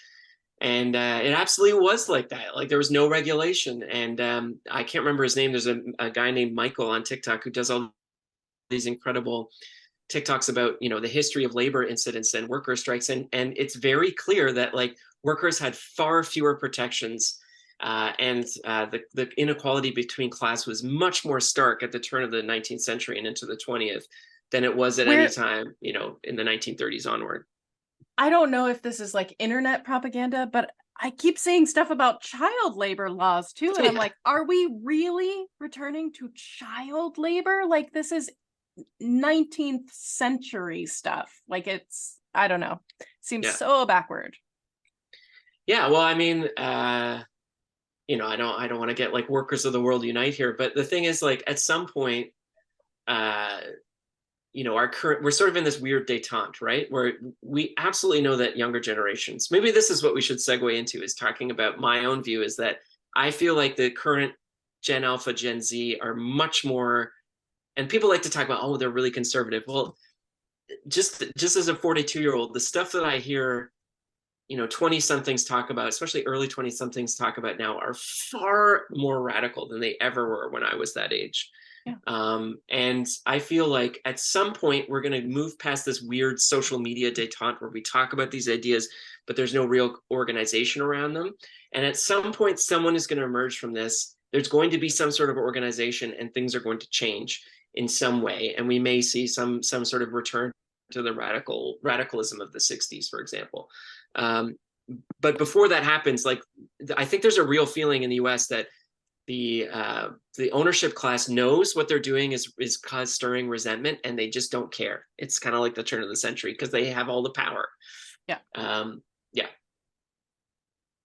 And it absolutely was like that. Like there was no regulation. And I can't remember his name. There's a guy named Michael on TikTok who does all these incredible TikToks about, you know, the history of labor incidents and worker strikes. And it's very clear that like workers had far fewer protections. The inequality between class was much more stark at the turn of the 19th century and into the 20th than it was at any time, you know, in the 1930s onward. I don't know if this is like internet propaganda, but I keep seeing stuff about child labor laws too. And I'm like, are we really returning to child labor? Like this is 19th century stuff. Like it's, I don't know, seems so backward. Yeah, well, I mean, you know, I don't want to get like workers of the world unite here, but the thing is, like, at some point, you know, we're sort of in this weird detente, right? Where we absolutely know that younger generations, maybe this is what we should segue into, is talking about my own view, is that I feel like the current Gen Alpha, Gen Z are much more, and people like to talk about, oh, they're really conservative. Well, just as a 42-year-old, the stuff that I hear, 20 somethings talk about, especially early 20 somethings talk about now, are far more radical than they ever were when I was that age. Yeah. And I feel like at some point we're going to move past this weird social media detente where we talk about these ideas, but there's no real organization around them. And at some point, someone is going to emerge from this. There's going to be some sort of organization, and things are going to change in some way. And we may see some sort of return to the radicalism of the 60s, for example. But before that happens, like, I think there's a real feeling in the US that the ownership class knows what they're doing is stirring resentment, and they just don't care. It's kind of like the turn of the century because they have all the power. Yeah. Yeah.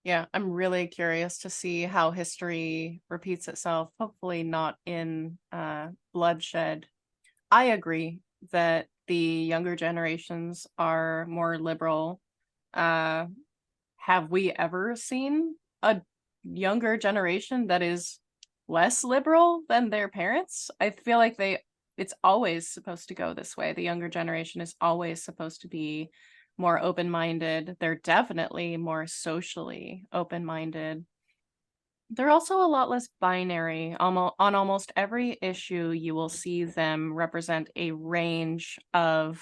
Yeah, I'm really curious to see how history repeats itself, hopefully not in bloodshed. I agree that the younger generations are more liberal. Have we ever seen a younger generation that is less liberal than their parents? I feel like it's always supposed to go this way. The younger generation is always supposed to be more open-minded. They're definitely more socially open-minded. They're also a lot less binary. On almost every issue, you will see them represent a range um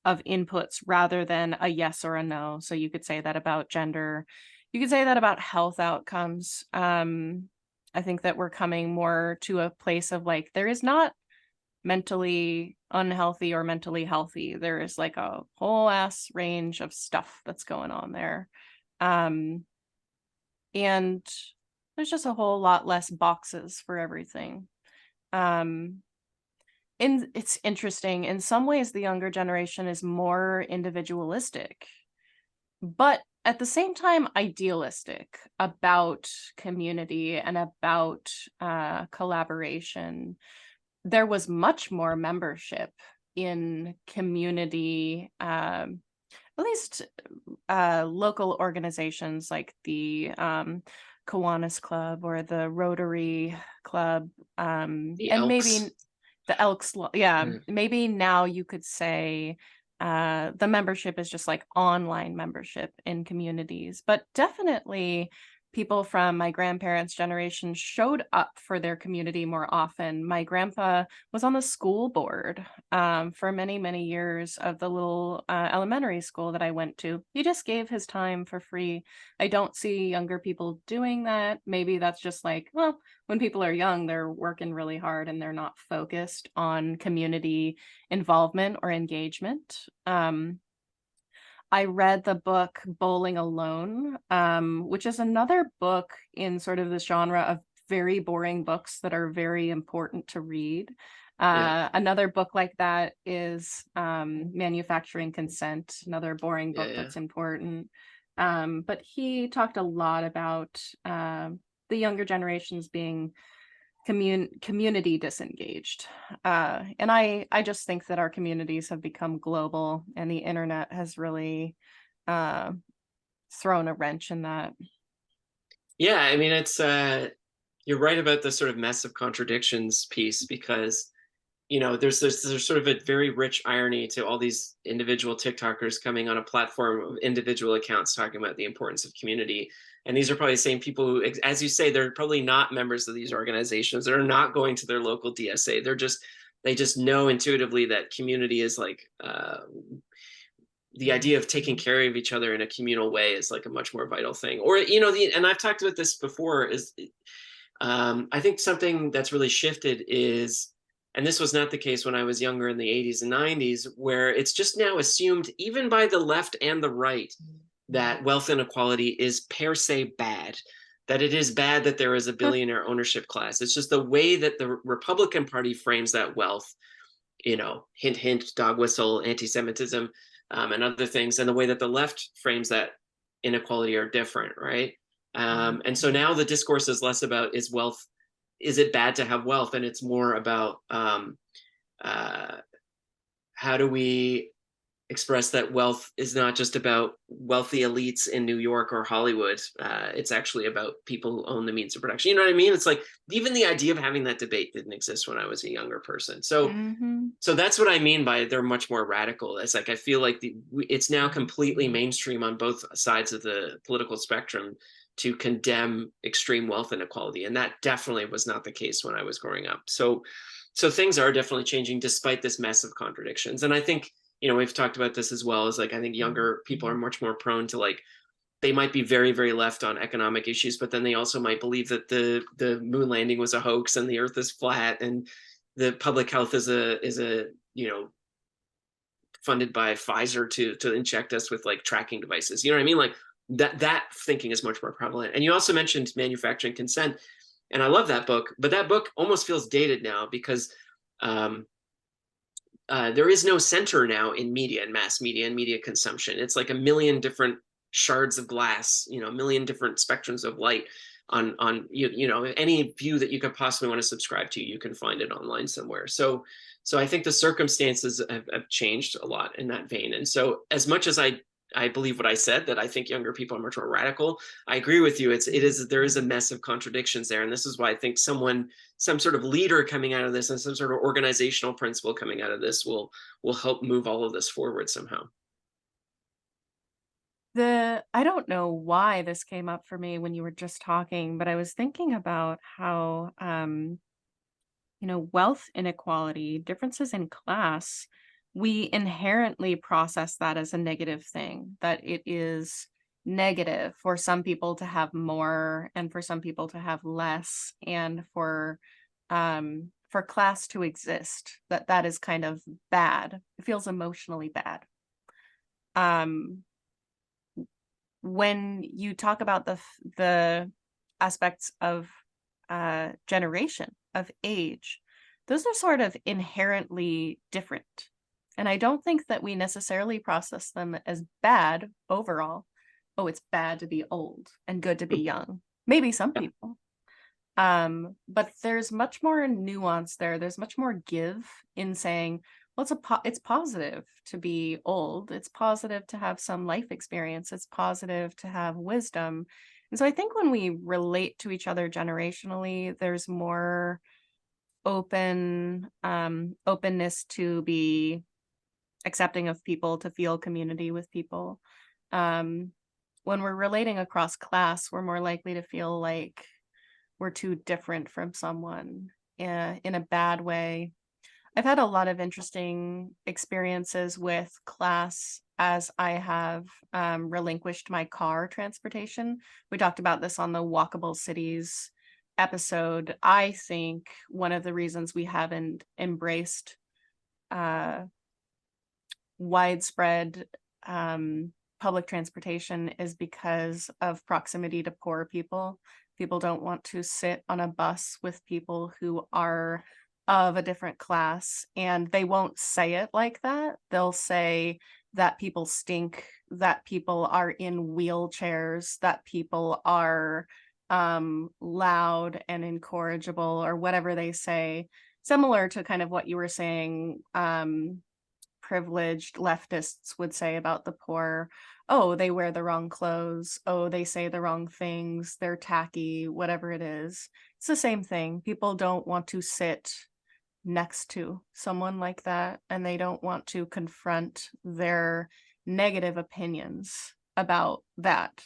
of inputs rather than a yes or a no. So you could say that about gender. You could say that about health outcomes. I think that we're coming more to a place of like, there is not mentally unhealthy or mentally healthy. There is like a whole ass range of stuff that's going on there. And there's just a whole lot less boxes for everything. It's interesting. In some ways, the younger generation is more individualistic, but at the same time, idealistic about community and about collaboration. There was much more membership in community, at least local organizations like the Kiwanis Club or the Rotary Club, and Elks. maybe the Elks. Yeah, maybe now you could say the membership is just like online membership in communities, but definitely people from my grandparents' generation showed up for their community more often. My grandpa was on the school board for many, many years of the little elementary school that I went to. He just gave his time for free. I don't see younger people doing that. Maybe that's just like, well, when people are young, they're working really hard and they're not focused on community involvement or engagement. I read the book Bowling Alone, which is another book in sort of the genre of very boring books that are very important to read. Another book like that is Manufacturing Consent, another boring book that's important. But he talked a lot about the younger generations being community disengaged, and I just think that our communities have become global, and the internet has really thrown a wrench in that. Yeah, I mean, it's you're right about the sort of mess of contradictions piece, because there's sort of a very rich irony to all these individual TikTokers coming on a platform of individual accounts talking about the importance of community. And these are probably the same people who, as you say, they're probably not members of these organizations. They're not going to their local DSA. They just know intuitively that community is like the idea of taking care of each other in a communal way is like a much more vital thing. Or, and I've talked about this before, is I think something that's really shifted is, and this was not the case when I was younger in the 80s and 90s, where it's just now assumed, even by the left and the right, that wealth inequality is per se bad, that it is bad that there is a billionaire ownership class. It's just the way that the Republican Party frames that wealth, hint, hint, dog whistle, anti-Semitism, and other things, and the way that the left frames that inequality are different, right? And so now the discourse is less about, is it bad to have wealth? And it's more about how do we express that wealth is not just about wealthy elites in New York or Hollywood. It's actually about people who own the means of production. You know what I mean? It's like even the idea of having that debate didn't exist when I was a younger person. So Mm-hmm. so that's what I mean by they're much more radical. It's like I feel like it's now completely mainstream on both sides of the political spectrum to condemn extreme wealth inequality, and that definitely was not the case when I was growing up. So things are definitely changing despite this mess of contradictions. And I think, we've talked about this as well, as like I think younger people are much more prone to, like, they might be very, very left on economic issues, but then they also might believe that the moon landing was a hoax and the earth is flat and the public health is a funded by Pfizer to inject us with like tracking devices. You know what I mean? Like that thinking is much more prevalent. And you also mentioned manufacturing consent, and I love that book, but that book almost feels dated now because um, there is no center now in media and mass media and media consumption. It's like a million different shards of glass, a million different spectrums of light on any view that you could possibly want to subscribe to. You can find it online somewhere. So I think the circumstances have changed a lot in that vein. And so as much as I believe what I said, that I think younger people are much more radical, I agree with you. There is a mess of contradictions there. And this is why I think some sort of leader coming out of this and some sort of organizational principle coming out of this will help move all of this forward somehow. I don't know why this came up for me when you were just talking, but I was thinking about how wealth inequality, differences in class, we inherently process that as a negative thing, that it is negative for some people to have more and for some people to have less, and for class to exist, that is kind of bad. It feels emotionally bad. Um, when you talk about the aspects of generation, of age, those are sort of inherently different. And I don't think that we necessarily process them as bad overall. Oh, it's bad to be old and good to be young. Maybe some people. But there's much more nuance there. There's much more give in saying, well, it's positive to be old. It's positive to have some life experience. It's positive to have wisdom. And so I think when we relate to each other generationally, there's more openness to be accepting of people, to feel community with people. When we're relating across class, we're more likely to feel like we're too different from someone in a bad way. I've had a lot of interesting experiences with class as I have relinquished my car transportation. We talked about this on the Walkable Cities episode. I think one of the reasons we haven't embraced widespread public transportation is because of proximity to poor people. People don't want to sit on a bus with people who are of a different class, and they won't say it like that. They'll say that people stink, that people are in wheelchairs, that people are loud and incorrigible, or whatever they say, similar to kind of what you were saying. Privileged leftists would say about the poor. Oh, they wear the wrong clothes. Oh, they say the wrong things. They're tacky, whatever it is. It's the same thing. People don't want to sit next to someone like that, and they don't want to confront their negative opinions about that.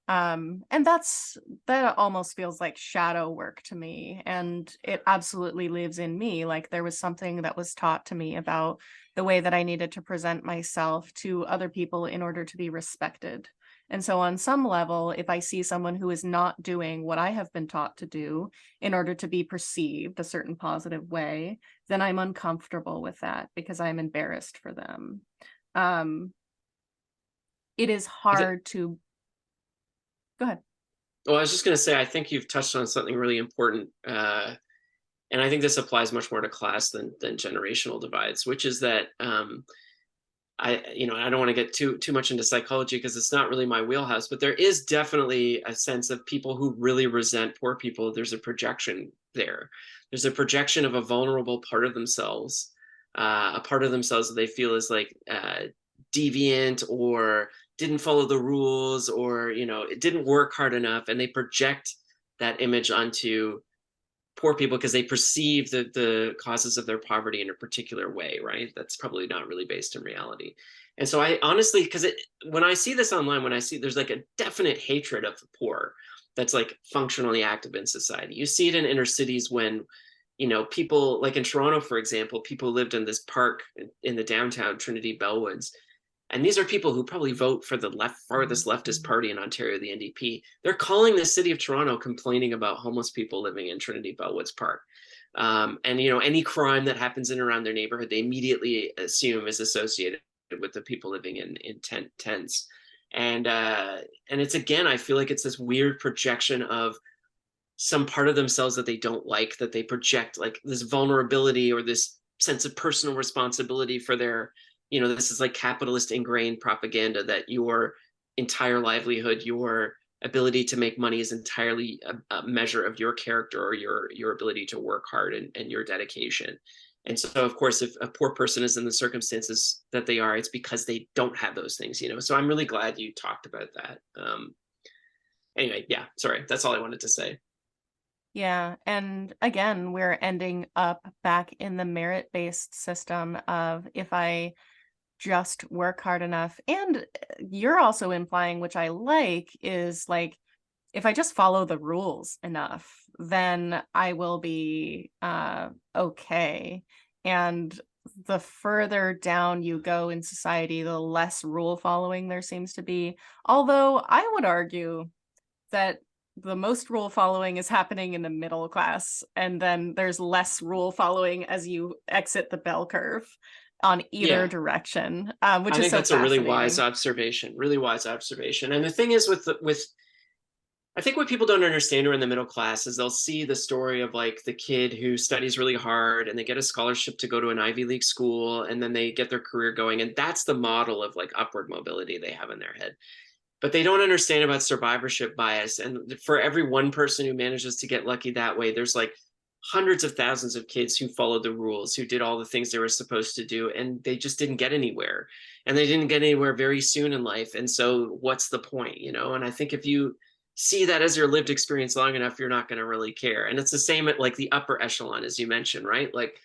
And that almost feels like shadow work to me, and it absolutely lives in me. Like there was something that was taught to me about the way that I needed to present myself to other people in order to be respected. And so on some level, if I see someone who is not doing what I have been taught to do in order to be perceived a certain positive way, then I'm uncomfortable with that because I'm embarrassed for them. It is hard to go ahead. Well, I was just going to say, I think you've touched on something really important. And I think this applies much more to class than generational divides, which is that I don't want to get too much into psychology because it's not really my wheelhouse, but there is definitely a sense of people who really resent poor people. There's a projection there. There's a projection of a vulnerable part of themselves, a part of themselves that they feel is like deviant or didn't follow the rules, or it didn't work hard enough, and they project that image onto poor people because they perceive the causes of their poverty in a particular way, right? That's probably not really based in reality. And so I honestly, because when I see this online, when I see there's like a definite hatred of the poor that's like functionally active in society. You see it in inner cities when, people like in Toronto, for example, people lived in this park in the downtown Trinity Bellwoods, and these are people who probably vote for the farthest leftist party in Ontario, the NDP. They're calling the city of Toronto complaining about homeless people living in Trinity Bellwoods Park. And any crime that happens in around their neighborhood, they immediately assume is associated with the people living in tents. And it's, again, I feel like it's this weird projection of some part of themselves that they don't like, that they project like this vulnerability or this sense of personal responsibility for their, this is like capitalist ingrained propaganda that your entire livelihood, your ability to make money is entirely a measure of your character or your ability to work hard and your dedication. And so, of course, if a poor person is in the circumstances that they are, it's because they don't have those things, So I'm really glad you talked about that. Anyway, yeah, sorry, that's all I wanted to say. Yeah. And again, we're ending up back in the merit-based system of if I just work hard enough. And you're also implying, which I like, is like, if I just follow the rules enough, then I will be okay. And the further down you go in society, the less rule following there seems to be. Although I would argue that the most rule following is happening in the middle class, and then there's less rule following as you exit the bell curve on either direction, which I is think so that's a really wise fascinating. observation. Really wise observation. And the thing is with I think what people don't understand who are in the middle class is they'll see the story of like the kid who studies really hard and they get a scholarship to go to an Ivy League school and then they get their career going. And that's the model of like upward mobility they have in their head. But they don't understand about survivorship bias. And for every one person who manages to get lucky that way, there's like hundreds of thousands of kids who followed the rules, who did all the things they were supposed to do, and they just didn't get anywhere. And they didn't get anywhere very soon in life. And so what's the point, And I think if you see that as your lived experience long enough, you're not going to really care. And it's the same at like the upper echelon, as you mentioned, right? Like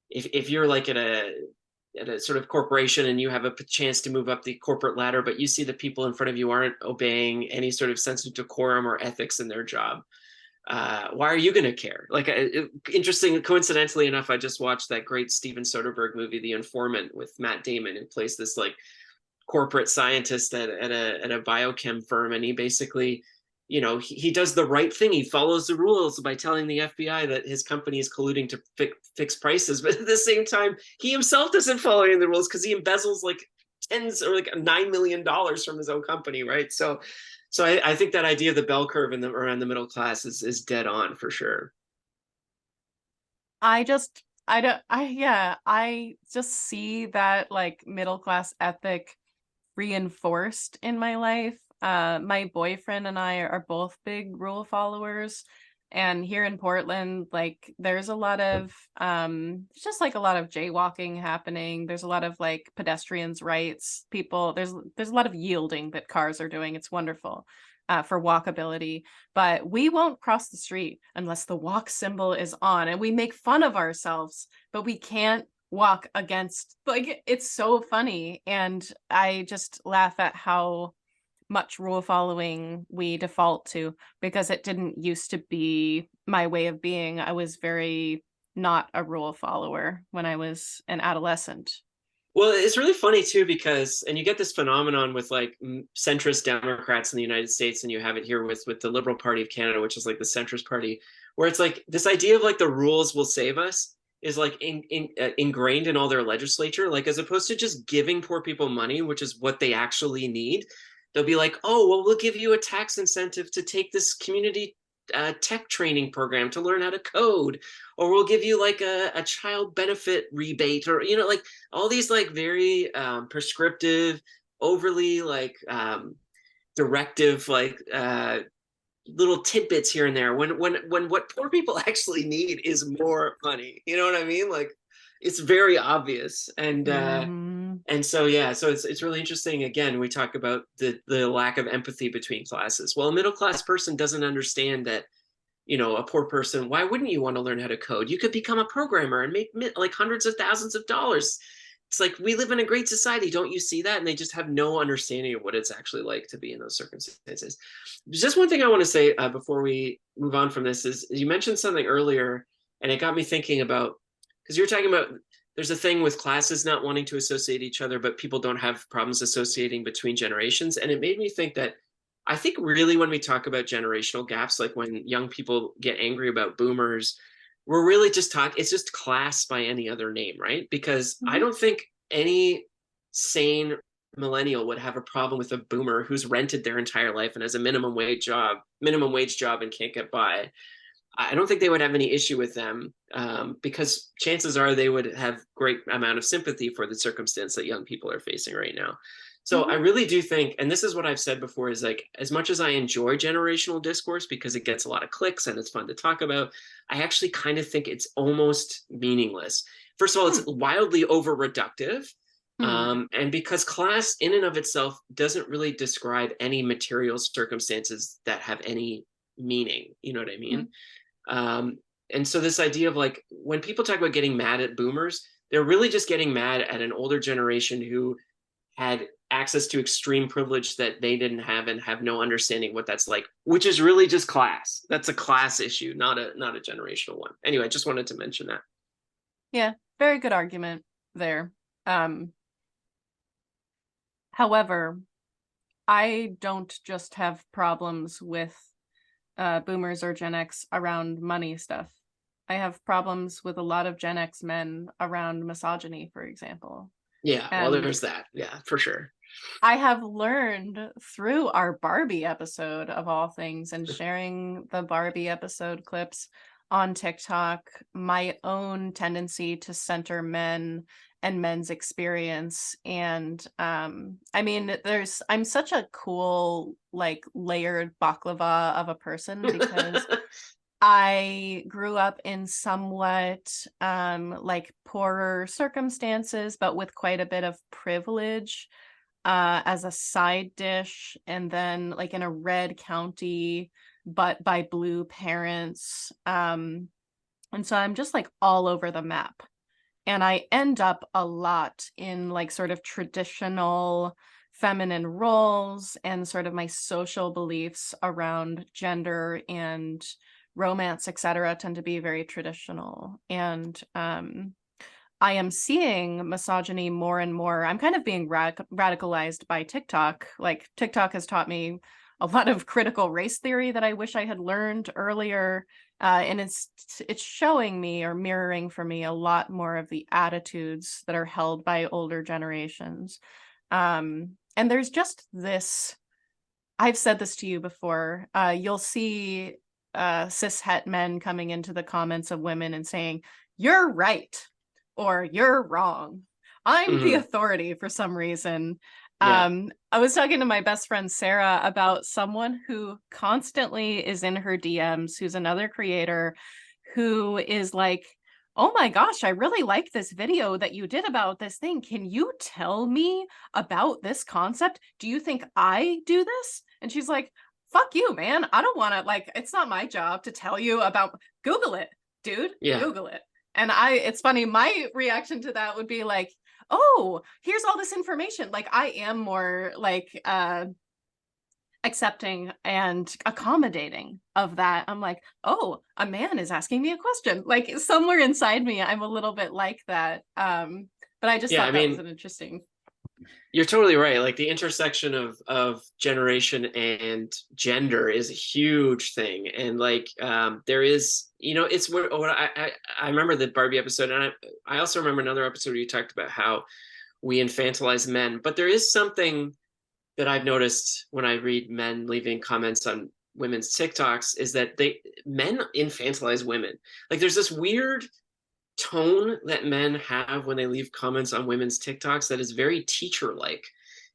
if you're like at a sort of corporation and you have a chance to move up the corporate ladder, but you see the people in front of you aren't obeying any sort of sense of decorum or ethics in their job, why are you going to care? Like, interesting, coincidentally enough, I just watched that great Steven Soderbergh movie, The Informant, with Matt Damon, who plays this like corporate scientist at a biochem firm, and he basically, he does the right thing. He follows the rules by telling the FBI that his company is colluding to fix prices, but at the same time, he himself doesn't follow any of the rules because he embezzles like tens or like $9 million from his own company, right? So I think that idea of the bell curve around the middle class is dead on for sure. I just I just see that like middle class ethic reinforced in my life. My boyfriend and I are both big rule followers. And here in Portland, like there's a lot of just like a lot of jaywalking happening. There's a lot of like pedestrians' rights. People, there's a lot of yielding that cars are doing. It's wonderful for walkability. But we won't cross the street unless the walk symbol is on. And we make fun of ourselves, but we can't walk against, like, it's so funny. And I just laugh at how much rule following we default to, because it didn't used to be my way of being. I was very not a rule follower when I was an adolescent. Well, it's really funny too, because, and you get this phenomenon with like centrist Democrats in the United States, and you have it here with the Liberal Party of Canada, which is like the centrist party, where it's like this idea of like the rules will save us is like ingrained in all their legislature, like as opposed to just giving poor people money, which is what they actually need. They'll be like, oh, well, we'll give you a tax incentive to take this community tech training program to learn how to code, or we'll give you like a child benefit rebate, or like all these like very prescriptive, overly like directive, like little tidbits here and there, when what poor people actually need is more money. You know what I mean? Like it's very obvious. And And so, yeah, so it's really interesting. Again, we talk about the lack of empathy between classes. Well, a middle class person doesn't understand that, a poor person, why wouldn't you want to learn how to code? You could become a programmer and make like hundreds of thousands of dollars. It's like, we live in a great society. Don't you see that? And they just have no understanding of what it's actually like to be in those circumstances. Just one thing I want to say before we move on from this is, you mentioned something earlier, and it got me thinking about, because you're talking about, there's a thing with classes not wanting to associate each other, but people don't have problems associating between generations. And it made me think that I think really when we talk about generational gaps, like when young people get angry about boomers, we're really just it's just class by any other name, right? Because I don't think any sane millennial would have a problem with a boomer who's rented their entire life and has a minimum wage job and can't get by. I don't think they would have any issue with them, because chances are they would have great amount of sympathy for the circumstance that young people are facing right now. So I really do think, and this is what I've said before, is like, as much as I enjoy generational discourse because it gets a lot of clicks and it's fun to talk about, I actually kind of think it's almost meaningless. First of all, it's wildly over reductive. And because class in and of itself doesn't really describe any material circumstances that have any meaning. You know what I mean? And so this idea of like, when people talk about getting mad at boomers, they're really just getting mad at an older generation who had access to extreme privilege that they didn't have and have no understanding what that's like, which is really just class. That's a class issue, not a generational one. Anyway, I just wanted to mention that. Yeah, very good argument there. However, I don't just have problems with boomers or Gen X around money stuff. I have problems with a lot of Gen X men around misogyny, for example. Yeah, well, there's that. Yeah, for sure. I have learned through our Barbie episode, of all things, and sharing the Barbie episode clips on TikTok, my own tendency to center men and men's experience. And I mean, I'm such a cool, like, layered baklava of a person because I grew up in somewhat like poorer circumstances, but with quite a bit of privilege as a side dish, and then like in a red county, but by blue parents. And so I'm just like all over the map. And I end up a lot in like sort of traditional feminine roles, and sort of my social beliefs around gender and romance, etc., tend to be very traditional. And I am seeing misogyny more and more. I'm kind of being radicalized by TikTok. Like, TikTok has taught me a lot of critical race theory that I wish I had learned earlier. And it's showing me, or mirroring for me, a lot more of the attitudes that are held by older generations. And there's just this, I've said this to you before, you'll see cis het men coming into the comments of women and saying, "You're right," or "You're wrong. I'm the authority," for some reason. Yeah. I was talking to my best friend Sarah about someone who constantly is in her DMs, who's another creator, who is like, "Oh my gosh, I really like this video that you did about this thing. Can you tell me about this concept? Do you think I do this?" And she's like, "Fuck you, man. I don't want to, like, it's not my job to tell you about, Google it, dude. Yeah. Google it." And it's funny, my reaction to that would be like, "Oh, here's all this information." Like, I am more like accepting and accommodating of that. I'm like, "Oh, a man is asking me a question." Like, somewhere inside me, I'm a little bit like that. But I just thought that was an interesting. You're totally right. Like, the intersection of generation and gender is a huge thing. And like, there is, it's what I remember the Barbie episode. And I also remember another episode where you talked about how we infantilize men, but there is something that I've noticed when I read men leaving comments on women's TikToks, is that men infantilize women. Like, there's this weird tone that men have when they leave comments on women's TikToks that is very teacher-like.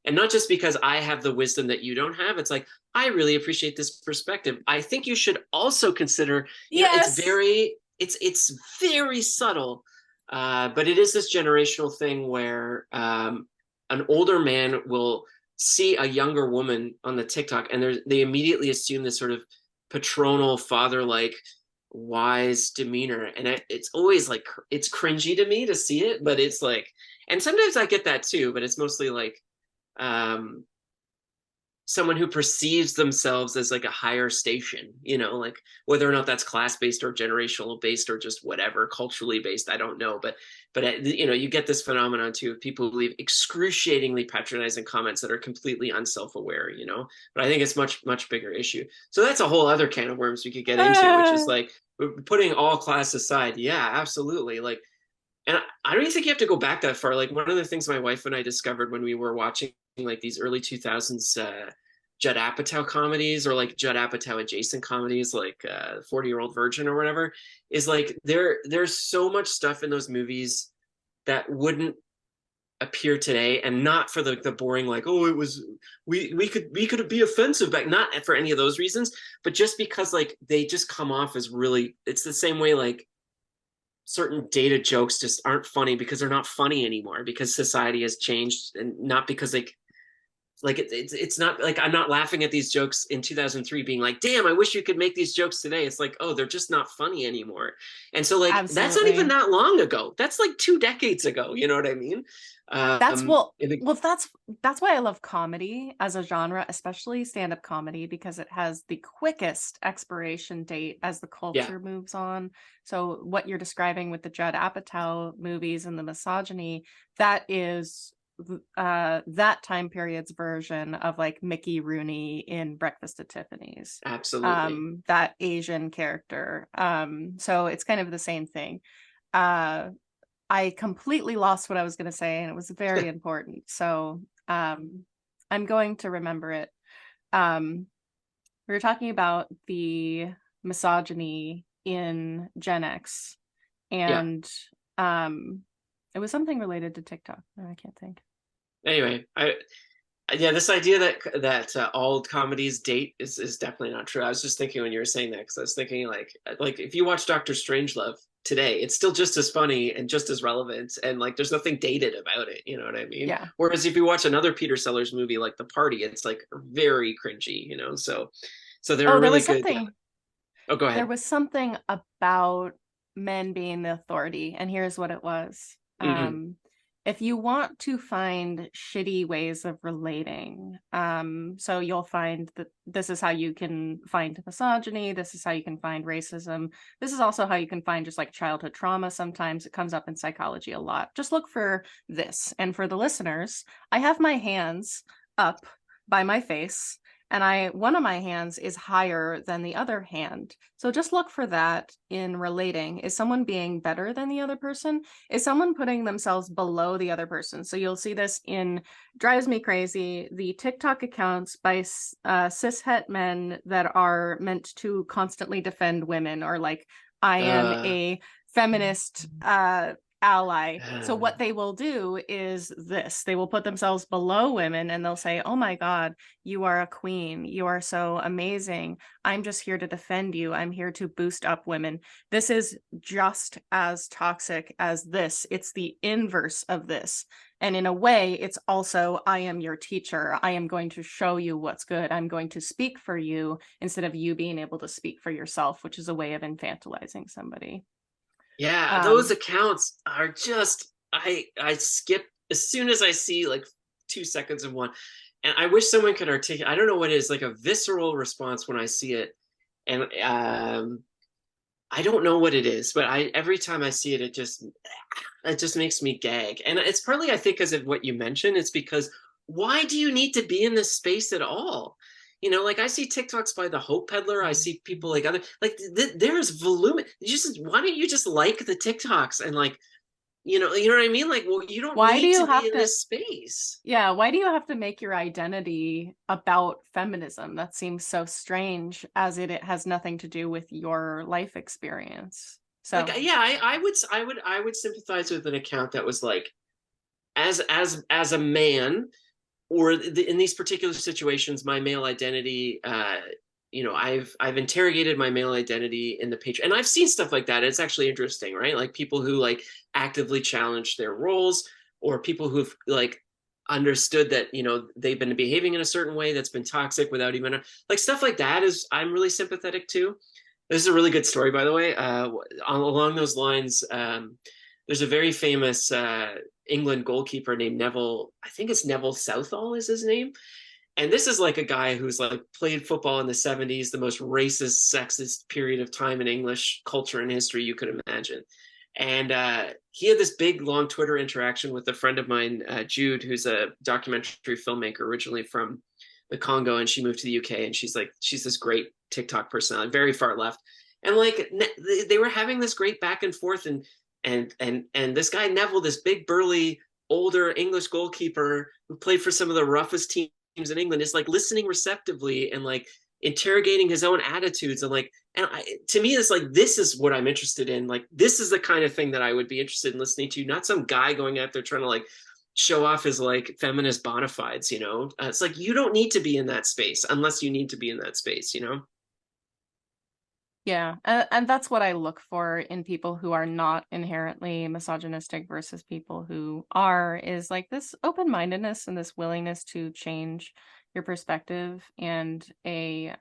And not just because I have the wisdom that you don't have. It's like, I really appreciate this perspective. I think you should also consider, it's very subtle. But it is this generational thing where an older man will see a younger woman on the TikTok, and they immediately assume this sort of patronal, father-like, wise demeanor, and it's always like it's cringy to me to see it, but it's like, and sometimes I get that too, but it's mostly like um someone who perceives themselves as like a higher station, like whether or not that's class based or generational based or just whatever, culturally based, I don't know, but you get this phenomenon too of people who leave excruciatingly patronizing comments that are completely unself-aware, but I think it's much bigger issue. So that's a whole other can of worms we could get into, which is like putting all class aside. Yeah, absolutely. Like, and I don't even think you have to go back that far. Like, one of the things my wife and I discovered when we were watching like these early 2000s Judd Apatow comedies, or like Judd Apatow adjacent comedies, like 40-Year-Old Virgin or whatever, is like there's so much stuff in those movies that wouldn't appear today, and not for the boring, like, oh, it was, we could be offensive back, not for any of those reasons, but just because like they just come off as really, it's the same way like certain dated jokes just aren't funny because they're not funny anymore, because society has changed, and not because it's not like I'm not laughing at these jokes in 2003 being like, damn, I wish you could make these jokes today. It's like, oh, they're just not funny anymore. And so like that's not even Absolutely. that long ago. That's like 2 decades ago. You know what I mean? That's that's why I love comedy as a genre, especially stand-up comedy, because it has the quickest expiration date as the Yeah, culture moves on. So what you're describing with the Judd Apatow movies and the misogyny, that is that time period's version of like Mickey Rooney in Breakfast at Tiffany's. absolutely. That Asian character. So it's kind of the same thing. Uh I completely lost what I was going to say, and it was very important. So I'm going to remember it. Um, we were talking about the misogyny in Gen X, Yeah. and um, it was something related to TikTok. I can't think. Anyway, yeah, this idea that all comedies date is definitely not true. I was just thinking when you were saying that, because I was thinking like if you watch Doctor Strangelove today, it's still just as funny and just as relevant, and like there's nothing dated about it. You know what I mean? Yeah. Whereas if you watch another Peter Sellers movie like The Party, it's like very cringy. So they're Oh, really good. Yeah. Oh, go there ahead. was something about men being the authority, and here's what it was. Mm-hmm. If you want to find shitty ways of relating, so you'll find that this is how you can find misogyny, this is how you can find racism, this is also how you can find just like childhood trauma. Sometimes it comes up in psychology a lot. Just look for this. And for the listeners, I have my hands up by my face, and one of my hands is higher than the other hand. So just look for that in relating. Is someone being better than the other person? Is someone putting themselves below the other person? So you'll see this in, drives me crazy, the TikTok accounts by cishet men that are meant to constantly defend women, or like, I am Uh, a feminist ally. So what they will do is this: they will put themselves below women, and they'll say, oh my god, you are a queen, you are so amazing, I'm just here to defend you, I'm here to boost up women. This is just as toxic as this. It's the inverse of this. And in a way, it's also, I am your teacher, I am going to show you what's good, I'm going to speak for you instead of you being able to speak for yourself, which is a way of infantilizing somebody. yeah, those um accounts are just, I skip as soon as I see like 2 seconds of one. And I wish someone could articulate, I don't know what it is, like a visceral response when I see it. And I don't know what it is, but I every time I see it, it just makes me gag. And it's partly, I think, because of what you mentioned. It's because, why do you need to be in this space at all? Like I see TikToks by the Hope Peddler. I see people like other, like there's volume. Why don't you just like the TikToks and like, you know what I mean? Like, well, you don't why do need you to be have in to this space. Yeah, why do you have to make your identity about feminism? That seems so strange, as it has nothing to do with your life experience. Like, So, yeah, I would sympathize with an account that was like, as a man, or in these particular situations, my male identity, I've interrogated my male identity in the page, and I've seen stuff like that. It's actually interesting, right? Like people who like actively challenge their roles, or people who've like understood that, you know, they've been behaving in a certain way that's been toxic without even like stuff like that is I'm really sympathetic to. This is a really good story, by the way. Along those lines, there's a very famous England goalkeeper named Neville. I think it's Neville Southall is his name. And this is like a guy who's like played football in the 70s, the most racist, sexist period of time in English culture and history you could imagine. And he had this big, long Twitter interaction with a friend of mine, Jude, who's a documentary filmmaker originally from the Congo, and she moved to the UK. And she's this great TikTok personality, very far left. And like they were having this great back and forth, and this guy Neville, this big burly older English goalkeeper who played for some of the roughest teams in England, is like listening receptively and like interrogating his own attitudes and like, to me it's like, this is what I'm interested in. Like this is the kind of thing that I would be interested in listening to, not some guy going out there trying to like show off his like feminist bona fides, you know. It's like, you don't need to be in that space unless you need to be in that space, you know. Yeah, and that's what I look for in people who are not inherently misogynistic versus people who are, is like this open-mindedness and this willingness to change your perspective, and a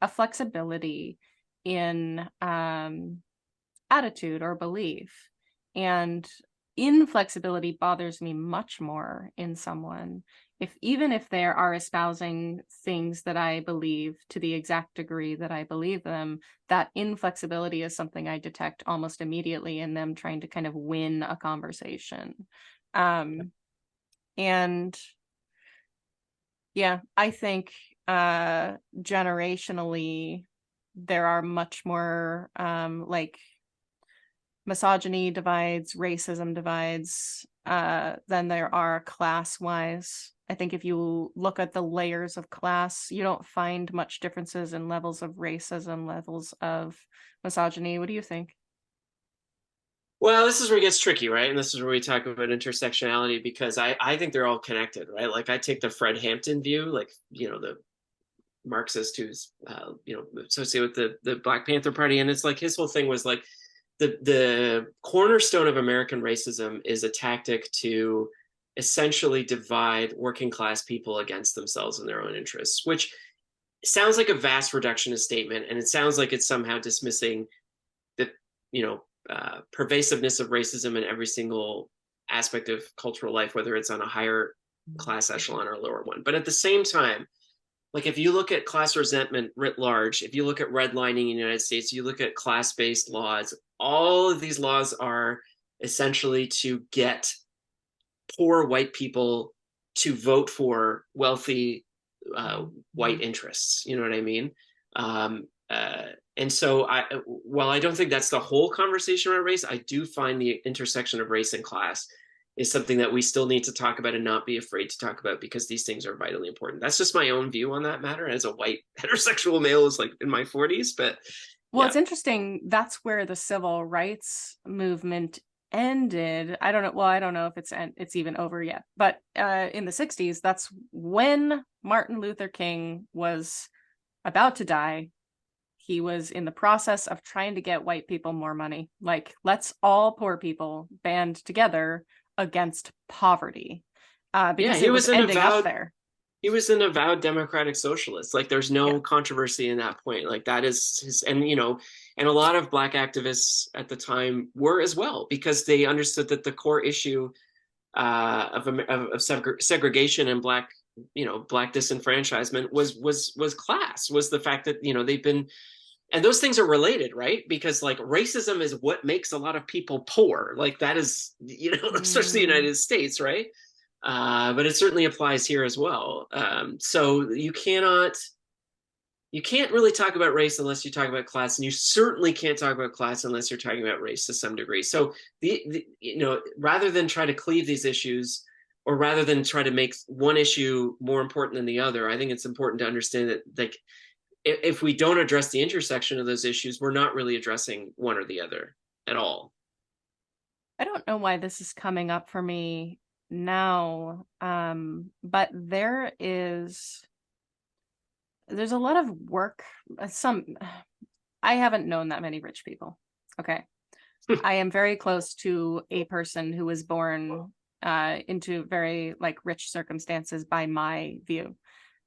flexibility in attitude or belief. And inflexibility bothers me much more in someone if, even if they are espousing things that I believe to the exact degree that I believe them, that inflexibility is something I detect almost immediately in them trying to kind of win a conversation. And yeah, I think generationally there are much more like misogyny divides, racism divides, than there are class-wise. I think if you look at the layers of class, you don't find much differences in levels of racism, levels of misogyny. What do you think? Well, this is where it gets tricky, right? And this is where we talk about intersectionality, because I think they're all connected, right? Like I take the Fred Hampton view, like, you know, the Marxist who's you know, associated with the Black Panther Party, and it's like his whole thing was like the cornerstone of American racism is a tactic to essentially divide working class people against themselves and their own interests, which sounds like a vast reductionist statement, and it sounds like it's somehow dismissing the, you know, pervasiveness of racism in every single aspect of cultural life, whether it's on a higher class echelon or a lower one. But at the same time, like if you look at class resentment writ large, if you look at redlining in the United States, you look at class-based laws, all of these laws are essentially to get poor white people to vote for wealthy white interests. You know what I mean? And so while I don't think that's the whole conversation around race, I do find the intersection of race and class is something that we still need to talk about and not be afraid to talk about, because these things are vitally important. That's just my own view on that matter as a white heterosexual male is like in my 40s. But Well, yeah. it's interesting. That's where the civil rights movement ended. I don't know. Well, I don't know if it's even over yet. But in the 60s, that's when Martin Luther King was about to die. He was in the process of trying to get white people more money. Like, let's all poor people band together against poverty, Yeah, because he it was was an ending up avowed there. he was an avowed democratic socialist. Like there's Yeah. no controversy in that point. Like that is his, and you know, and a lot of black activists at the time were as well, because they understood that the core issue of segregation and black, you know, black disenfranchisement was class, was the fact that, you know, they've been, and those things are related, right? Because like racism is what makes a lot of people poor. Like that is, you know, especially the United States, right? But it certainly applies here as well. So you can't really talk about race unless you talk about class, and you certainly can't talk about class unless you're talking about race to some degree. So the you know, rather than try to cleave these issues, or rather than try to make one issue more important than the other, I think it's important to understand that like if we don't address the intersection of those issues, we're not really addressing one or the other at all. I don't know why this is coming up for me now, but there's a lot of work. I haven't known that many rich people. Okay. I am very close to a person who was born into very like rich circumstances by my view.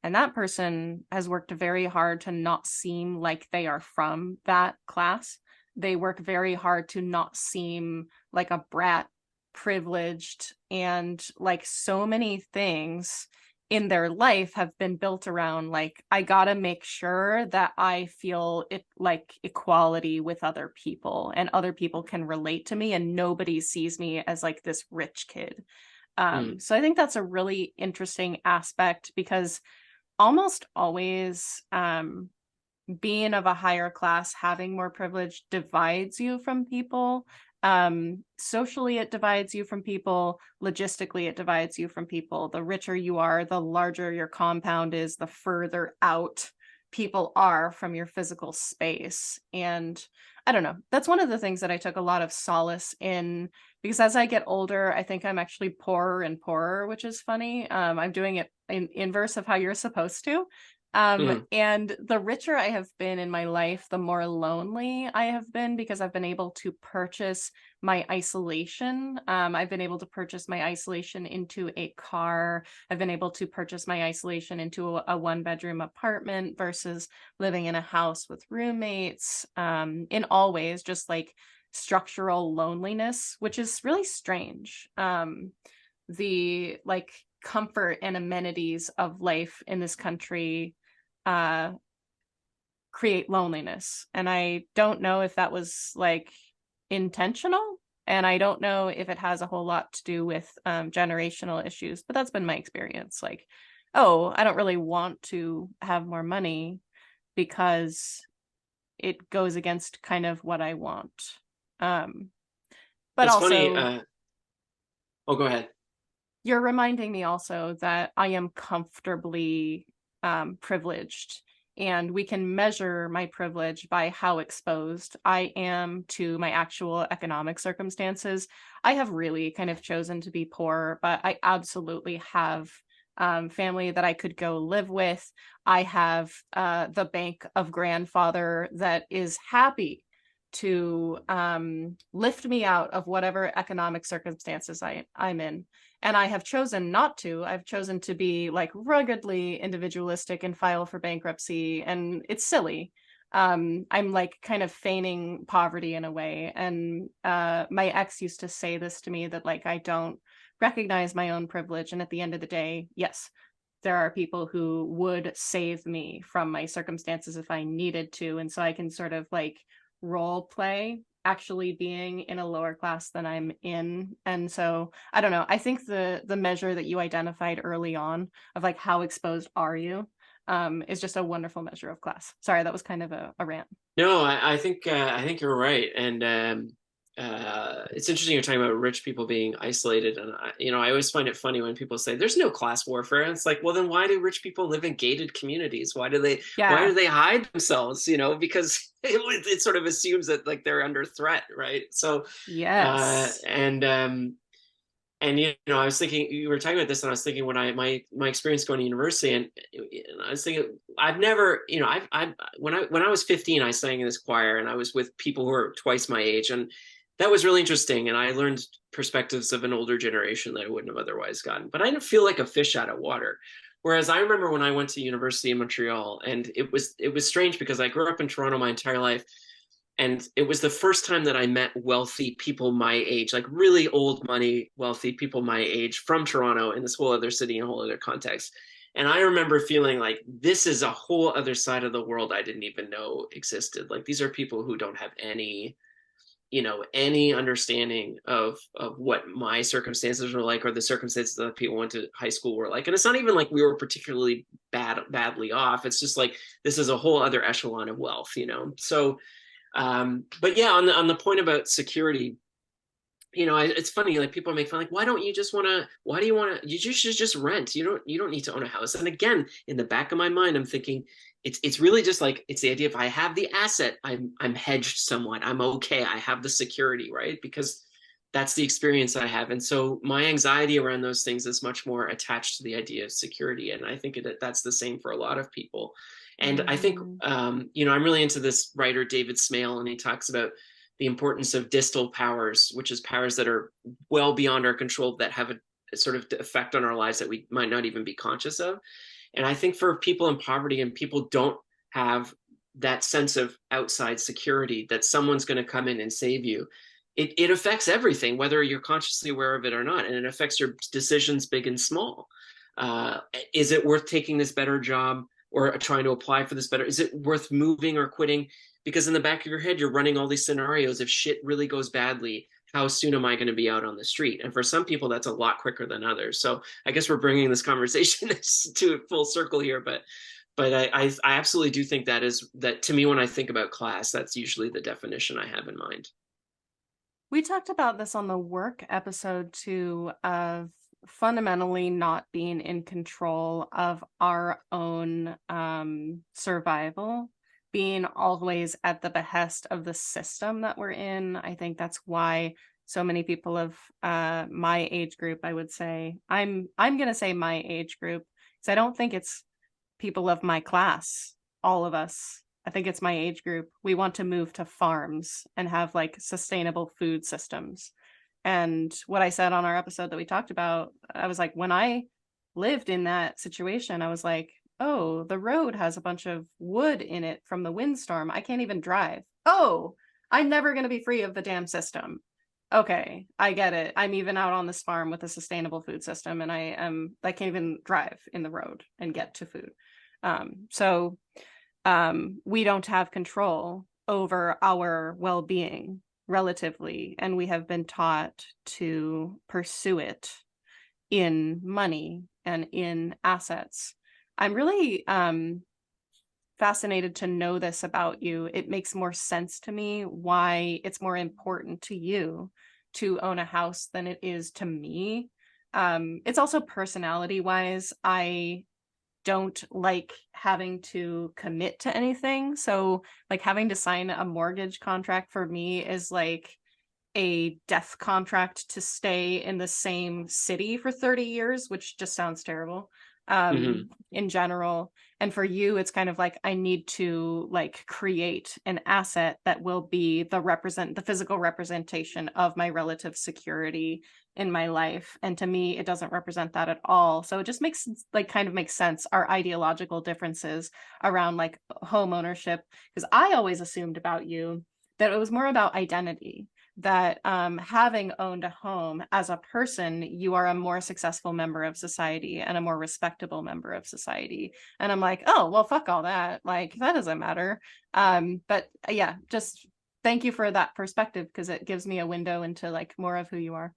And that person has worked very hard to not seem like they are from that class. They work very hard to not seem like a brat, privileged, and like so many things in their life have been built around like, I gotta make sure that I feel it like equality with other people and other people can relate to me and nobody sees me as like this rich kid. Mm. So I think that's a really interesting aspect because almost always being of a higher class, having more privilege divides you from people. Socially, it divides you from people. Logistically, it divides you from people. The richer you are, the larger your compound is, the further out people are from your physical space. And I don't know. That's one of the things that I took a lot of solace in because as I get older, I think I'm actually poorer and poorer, which is funny. I'm doing it in inverse of how you're supposed to. Mm. And the richer I have been in my life, the more lonely I have been because I've been able to purchase my isolation. I've been able to purchase my isolation into a car. I've been able to purchase my isolation into a one-bedroom apartment versus living in a house with roommates. In all ways, just like structural loneliness, which is really strange. The like comfort and amenities of life in this country uh create loneliness, and I don't know if that was like intentional, and I don't know if it has a whole lot to do with generational issues, but that's been my experience. Like, oh, I don't really want to have more money because it goes against kind of what I want. um but It's funny. also Oh, go ahead. you're reminding me also that I am comfortably privileged, and we can measure my privilege by how exposed I am to my actual economic circumstances. I have really kind of chosen to be poor, but I absolutely have family that I could go live with. I have the bank of grandfather that is happy to lift me out of whatever economic circumstances I'm in. And I have chosen not to. I've chosen to be like ruggedly individualistic and file for bankruptcy. And it's silly. I'm like kind of feigning poverty in a way. And my ex used to say this to me that like I don't recognize my own privilege. And at the end of the day, yes, there are people who would save me from my circumstances if I needed to. And so I can sort of like role play actually being in a lower class than I'm in. And so I don't know. I think the measure that you identified early on of like how exposed are you is just a wonderful measure of class. Sorry, that was kind of a rant. No, I think you're right, and it's interesting you're talking about rich people being isolated, and I always find it funny when people say there's no class warfare. And it's like, well, then why do rich people live in gated communities? Why Yeah. do they hide themselves? Because it sort of assumes that like they're under threat, right? So, uh, Yes. and um, I was thinking you were talking about this, and I was thinking when my experience going to university, and I was thinking I've never, I when I was 15, I sang in this choir, and I was with people who were twice my age, and that was really interesting, and I learned perspectives of an older generation that I wouldn't have otherwise gotten. But I didn't feel like a fish out of water. Whereas I remember when I went to university in Montreal, and it was strange because I grew up in Toronto my entire life, and it was the first time that I met wealthy people my age, like really old money, wealthy people my age from Toronto in this whole other city, in a whole other context. And I remember feeling like this is a whole other side of the world I didn't even know existed. Like these are people who don't have any understanding of what my circumstances were like, or the circumstances that people went to high school were like. And it's not even like we were particularly badly off. It's just like this is a whole other echelon of wealth. So but yeah, on the point about security, it's funny, like people make fun, like, why do you want to, you should just rent. You don't need to own a house. And again, in the back of my mind, I'm thinking it's really just like, it's the idea, if I have the asset, I'm hedged somewhat. I'm okay. I have the security, right? Because that's the experience I have. And so my anxiety around those things is much more attached to the idea of security. And I think that's the same for a lot of people. And I think, Mhm. I'm really into this writer, David Smale, and he talks about the importance of distal powers, which is powers that are well beyond our control, that have a sort of effect on our lives that we might not even be conscious of. And I think for people in poverty, and people don't have that sense of outside security that someone's going to come in and save you, it affects everything, whether you're consciously aware of it or not. And it affects your decisions, big and small. Is it worth taking this better job, or trying to apply for this better? Is it worth moving or quitting? Because in the back of your head, you're running all these scenarios. If shit really goes badly, how soon am I going to be out on the street? And for some people, that's a lot quicker than others. So I guess we're bringing this conversation to a full circle here, but I absolutely do think that to me, when I think about class, that's usually the definition I have in mind. We talked about this on the work episode too, of fundamentally not being in control of our own survival, being always at the behest of the system that we're in. I think that's why so many people of my age group, I would say, I'm gonna say my age group, because I don't think it's people of my class, all of us. I think it's my age group. We want to move to farms and have like sustainable food systems. And what I said on our episode that we talked about, I was like, when I lived in that situation, I was like, oh, the road has a bunch of wood in it from the windstorm. I can't even drive. Oh, I'm never going to be free of the damn system. Okay, I get it. I'm even out on this farm with a sustainable food system, and I can't even drive in the road and get to food. So we don't have control over our well-being relatively, and we have been taught to pursue it in money and in assets. I'm really fascinated to know this about you. It makes more sense to me why it's more important to you to own a house than it is to me. It's also personality wise, I don't like having to commit to anything. So like having to sign a mortgage contract for me is like a death contract to stay in the same city for 30 years, which just sounds terrible in general. And for you, it's kind of like I need to like create an asset that will be the physical representation of my relative security in my life. And to me, it doesn't represent that at all. So it just kind of makes sense, our ideological differences around like home ownership. Because I always assumed about you that it was more about identity, that having owned a home as a person, you are a more successful member of society and a more respectable member of society. And I'm like, oh, well, fuck all that. Like, that doesn't matter. But yeah, just thank you for that perspective, because it gives me a window into like more of who you are.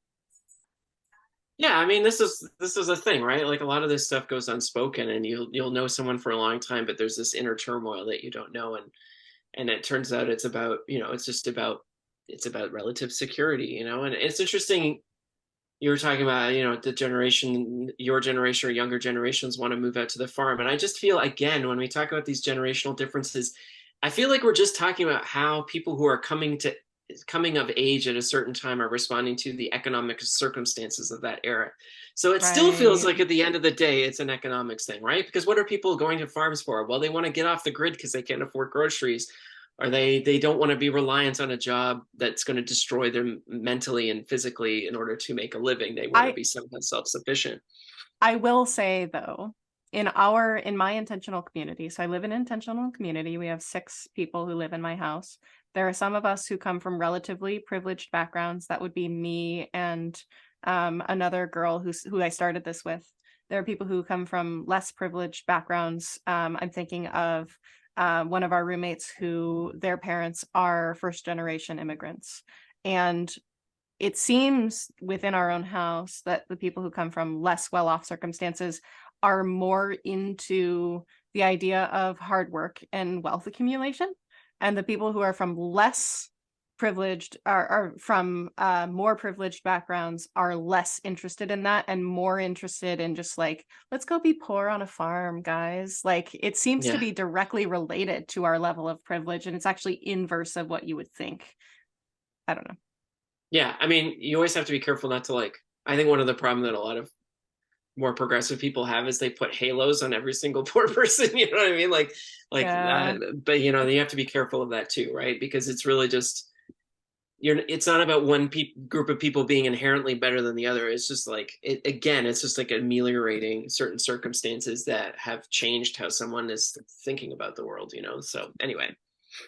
Yeah, I mean, this is a thing, right? Like a lot of this stuff goes unspoken, and you'll know someone for a long time, but there's this inner turmoil that you don't know, and it turns out it's about, it's about relative security, and it's interesting. You were talking about, the generation, your generation or younger generations want to move out to the farm, and I just feel, again, when we talk about these generational differences, I feel like we're just talking about how people who are coming of age at a certain time are responding to the economic circumstances of that era. So it still feels Right. like at the end of the day, it's an economics thing, right? Because what are people going to farms for? Well, they want to get off the grid because they can't afford groceries, or they don't want to be reliant on a job that's going to destroy them mentally and physically in order to make a living. They want to I be somewhat self-sufficient. I will say though, in my intentional community, so I live in an intentional community. We have 6 people who live in my house. There are some of us who come from relatively privileged backgrounds. That would be me and another girl who I started this with. There are people who come from less privileged backgrounds. I'm thinking of one of our roommates who their parents are first generation immigrants. And it seems within our own house that the people who come from less well-off circumstances are more into the idea of hard work and wealth accumulation, and the people who are from less privileged are from more privileged backgrounds are less interested in that and more interested in just like, let's go be poor on a farm, guys. Like, it seems to Yeah. be directly related to our level of privilege, and it's actually inverse of what you would think. I don't know. Yeah. I mean, you always have to be careful not to, I think one of the problem that a lot of more progressive people have is they put halos on every single poor person. You know what I mean? Like, Yeah. but you have to be careful of that too, right? Because it's really just, it's not about one group of people being inherently better than the other. It's just like it's just like ameliorating certain circumstances that have changed how someone is thinking about the world, so anyway.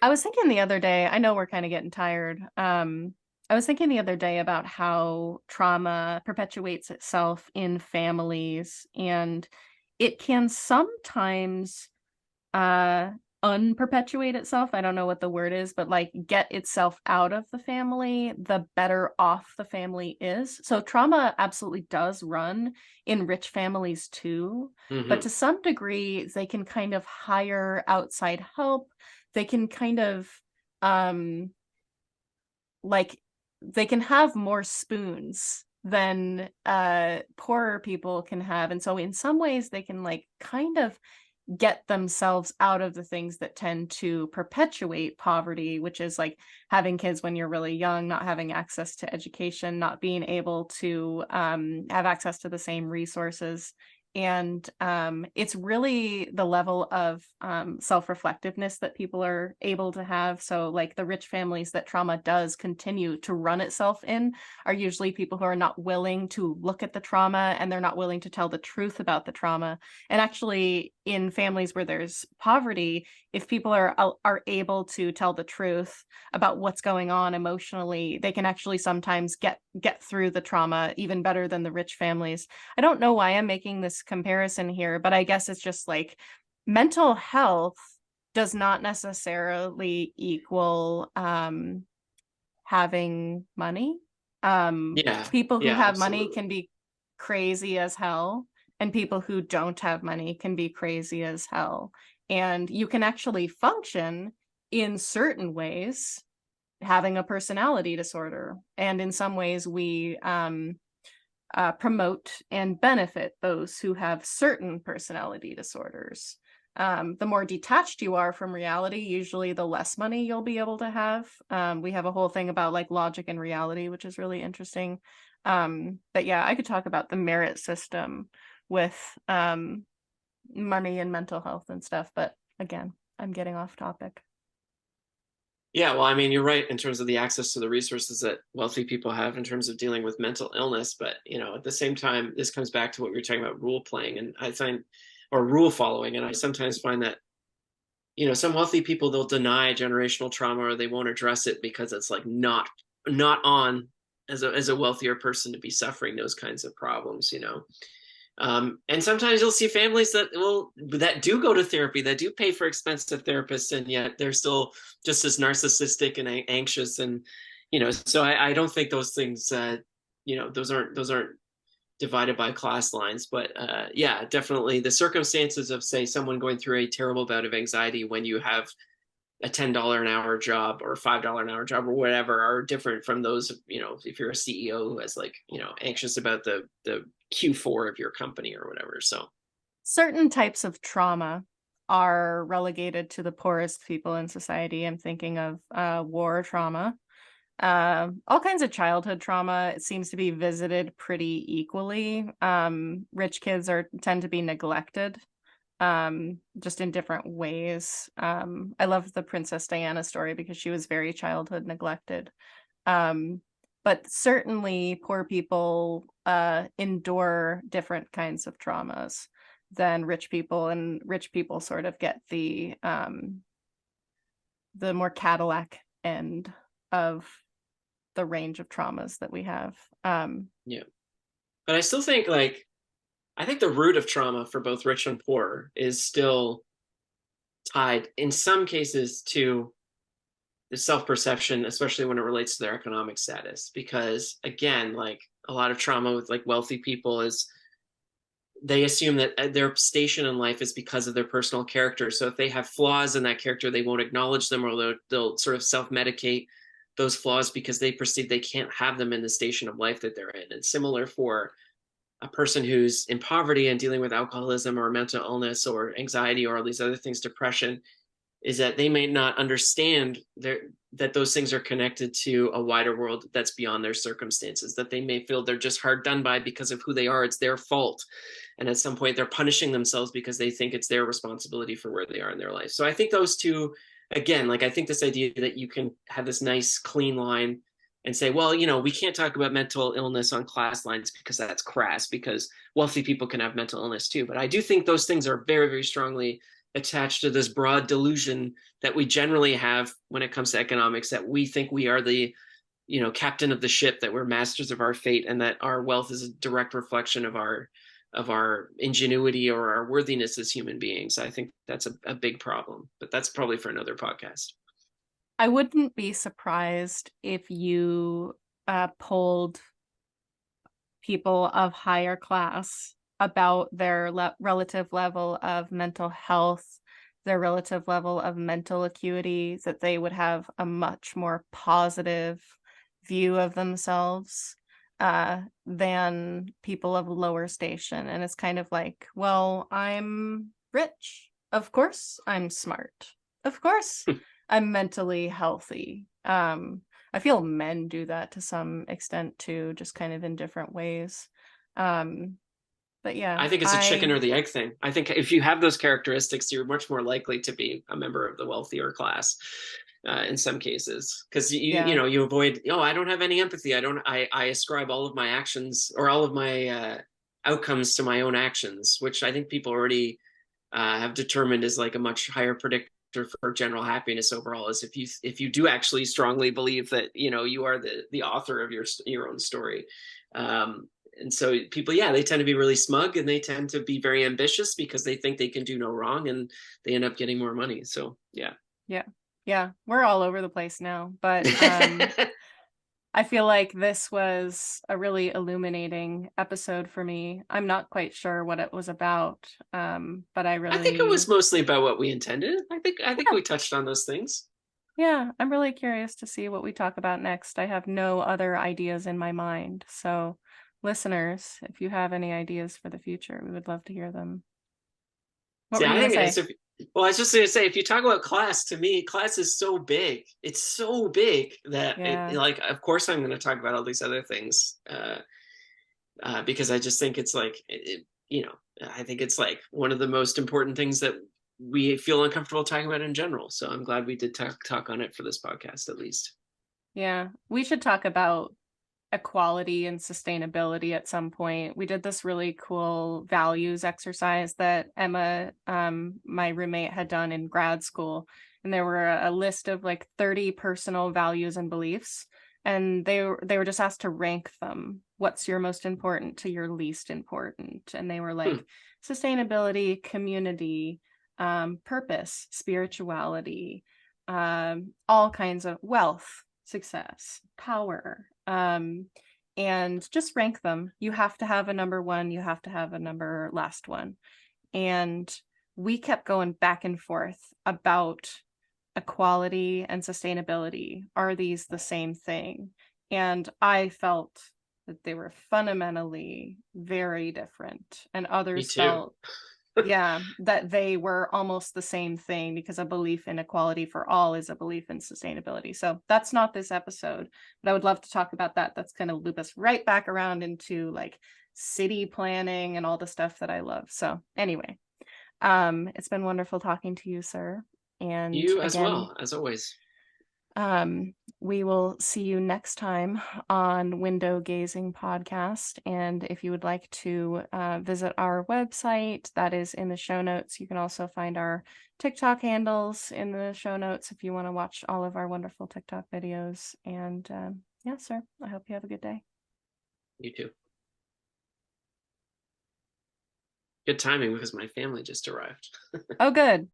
I was thinking the other day, I know we're kind of getting tired. I was thinking the other day about how trauma perpetuates itself in families, and it can sometimes uh unperpetuate itself. I don't know what the word is, but like get itself out of the family, the better off the family is. So trauma absolutely does run in rich families too, but Mm-hmm. to some degree they can kind of hire outside help. They can kind of um like they can have more spoons than poorer people can have, and so in some ways they can like kind of get themselves out of the things that tend to perpetuate poverty, which is like having kids when you're really young, not having access to education, not being able to have access to the same resources. And it's really the level of self-reflectiveness that people are able to have. So like the rich families that trauma does continue to run itself in are usually people who are not willing to look at the trauma, and they're not willing to tell the truth about the trauma. And actually, in families where there's poverty, if people are able to tell the truth about what's going on emotionally, they can actually sometimes get through the trauma even better than the rich families. I don't know why I'm making this comparison here, but I guess it's just like mental health does not necessarily equal having money. Yeah, People who yeah, have money absolutely. can be crazy as hell, and people who don't have money can be crazy as hell. And you can actually function in certain ways having a personality disorder. And in some ways, we promote and benefit those who have certain personality disorders. The more detached you are from reality, usually the less money you'll be able to have. We have a whole thing about like logic and reality, which is really interesting. But yeah, I could talk about the merit system with money and mental health and stuff. But again, I'm getting off topic. Yeah, well, I mean, you're right in terms of the access to the resources that wealthy people have in terms of dealing with mental illness. But, at the same time, this comes back to what we were talking about rule playing. And I find, or rule following. And I sometimes find that, some wealthy people, they'll deny generational trauma or they won't address it because it's like not on as a wealthier person to be suffering those kinds of problems. And sometimes you'll see families that do go to therapy, that do pay for expensive therapists, and yet they're still just as narcissistic and anxious. And so I don't think those things, those aren't divided by class lines. But yeah, definitely the circumstances of, say, someone going through a terrible bout of anxiety when you have a $10 an hour job or $5 an hour job or whatever are different from those, if you're a CEO who is like, anxious about the Q4 of your company or whatever. So Certain types of trauma are relegated to the poorest people in society. I'm thinking of war trauma. All kinds of childhood trauma, it seems to be visited pretty equally. Rich kids tend to be neglected, just in different ways. I love the Princess Diana story because she was very childhood neglected. But certainly poor people endure different kinds of traumas than rich people, and rich people sort of get the more Cadillac end of the range of traumas that we have. yeah, but I still think, like, I think the root of trauma for both rich and poor is still tied in some cases to the self-perception, especially when it relates to their economic status. Because again, like a lot of trauma with like wealthy people is they assume that their station in life is because of their personal character. So if they have flaws in that character, they won't acknowledge them, or they'll sort of self-medicate those flaws because they perceive they can't have them in the station of life that they're in. And similar for a person who's in poverty and dealing with alcoholism or mental illness or anxiety or all these other things, depression, is that they may not understand that those things are connected to a wider world that's beyond their circumstances, that they may feel they're just hard done by because of who they are. It's their fault. And at some point, they're punishing themselves because they think it's their responsibility for where they are in their life. So I think those two, again, like I think this idea that you can have this nice, clean line and say, well, we can't talk about mental illness on class lines because that's crass, because wealthy people can have mental illness too. But I do think those things are very, very strongly attached to this broad delusion that we generally have when it comes to economics, that we think we are the captain of the ship, that we're masters of our fate, and that our wealth is a direct reflection of our ingenuity or our worthiness as human beings. I think that's a big problem, but that's probably for another podcast. I wouldn't be surprised if you polled people of higher class about their relative level of mental health, their relative level of mental acuity, that they would have a much more positive view of themselves than people of lower station. And it's kind of like, well, I'm rich. Of course I'm smart. Of course I'm mentally healthy. I feel men do that to some extent too, just kind of in different ways. But yeah, I think it's a chicken or the egg thing. I think if you have those characteristics, you're much more likely to be a member of the wealthier class in some cases, because you avoid, I don't have any empathy. I ascribe all of my actions or all of my outcomes to my own actions, which I think people already have determined is like a much higher predictor for general happiness overall, is if you do actually strongly believe that you are the author of your own story. And so people, they tend to be really smug, and they tend to be very ambitious because they think they can do no wrong, and they end up getting more money. So yeah, we're all over the place now, but I feel like this was a really illuminating episode for me. I'm not quite sure what it was about, but I think it was mostly about what we intended. I think we touched on those things. Yeah, I'm really curious to see what we talk about next. I have no other ideas in my mind. So, listeners, if you have any ideas for the future, we would love to hear them. What See, were you I going think to say? well, I was just going to say, if you talk about class, to me, class is so big. It's so big that Yeah. like, of course, I'm going to talk about all these other things because I just think it's like, I think it's like one of the most important things that we feel uncomfortable talking about in general. So I'm glad we did talk on it for this podcast, at least. Yeah. We should talk about equality and sustainability at some point. We did this really cool values exercise that Emma, my roommate, had done in grad school. And there were a list of like 30 personal values and beliefs. And they were just asked to rank them. What's your most important to your least important? And they were like sustainability, community, purpose, spirituality, all kinds of wealth, success, power, and just rank them. You have to have a number one, you have to have a number last one. And we kept going back and forth about equality and sustainability. Are these the same thing? And I felt that they were fundamentally very different, and others felt that they were almost the same thing, because a belief in equality for all is a belief in sustainability. So that's not this episode, but I would love to talk about that. That's going to loop us right back around into like city planning and all the stuff that I love. So anyway, it's been wonderful talking to you, sir. And you as well, as always. We will see you next time on Window Gazing Podcast. And if you would like to visit our website, that is in the show notes. You can also find our TikTok handles in the show notes if you want to watch all of our wonderful TikTok videos. And yeah, sir, I hope you have a good day. You too. Good timing, because my family just arrived. Oh, good.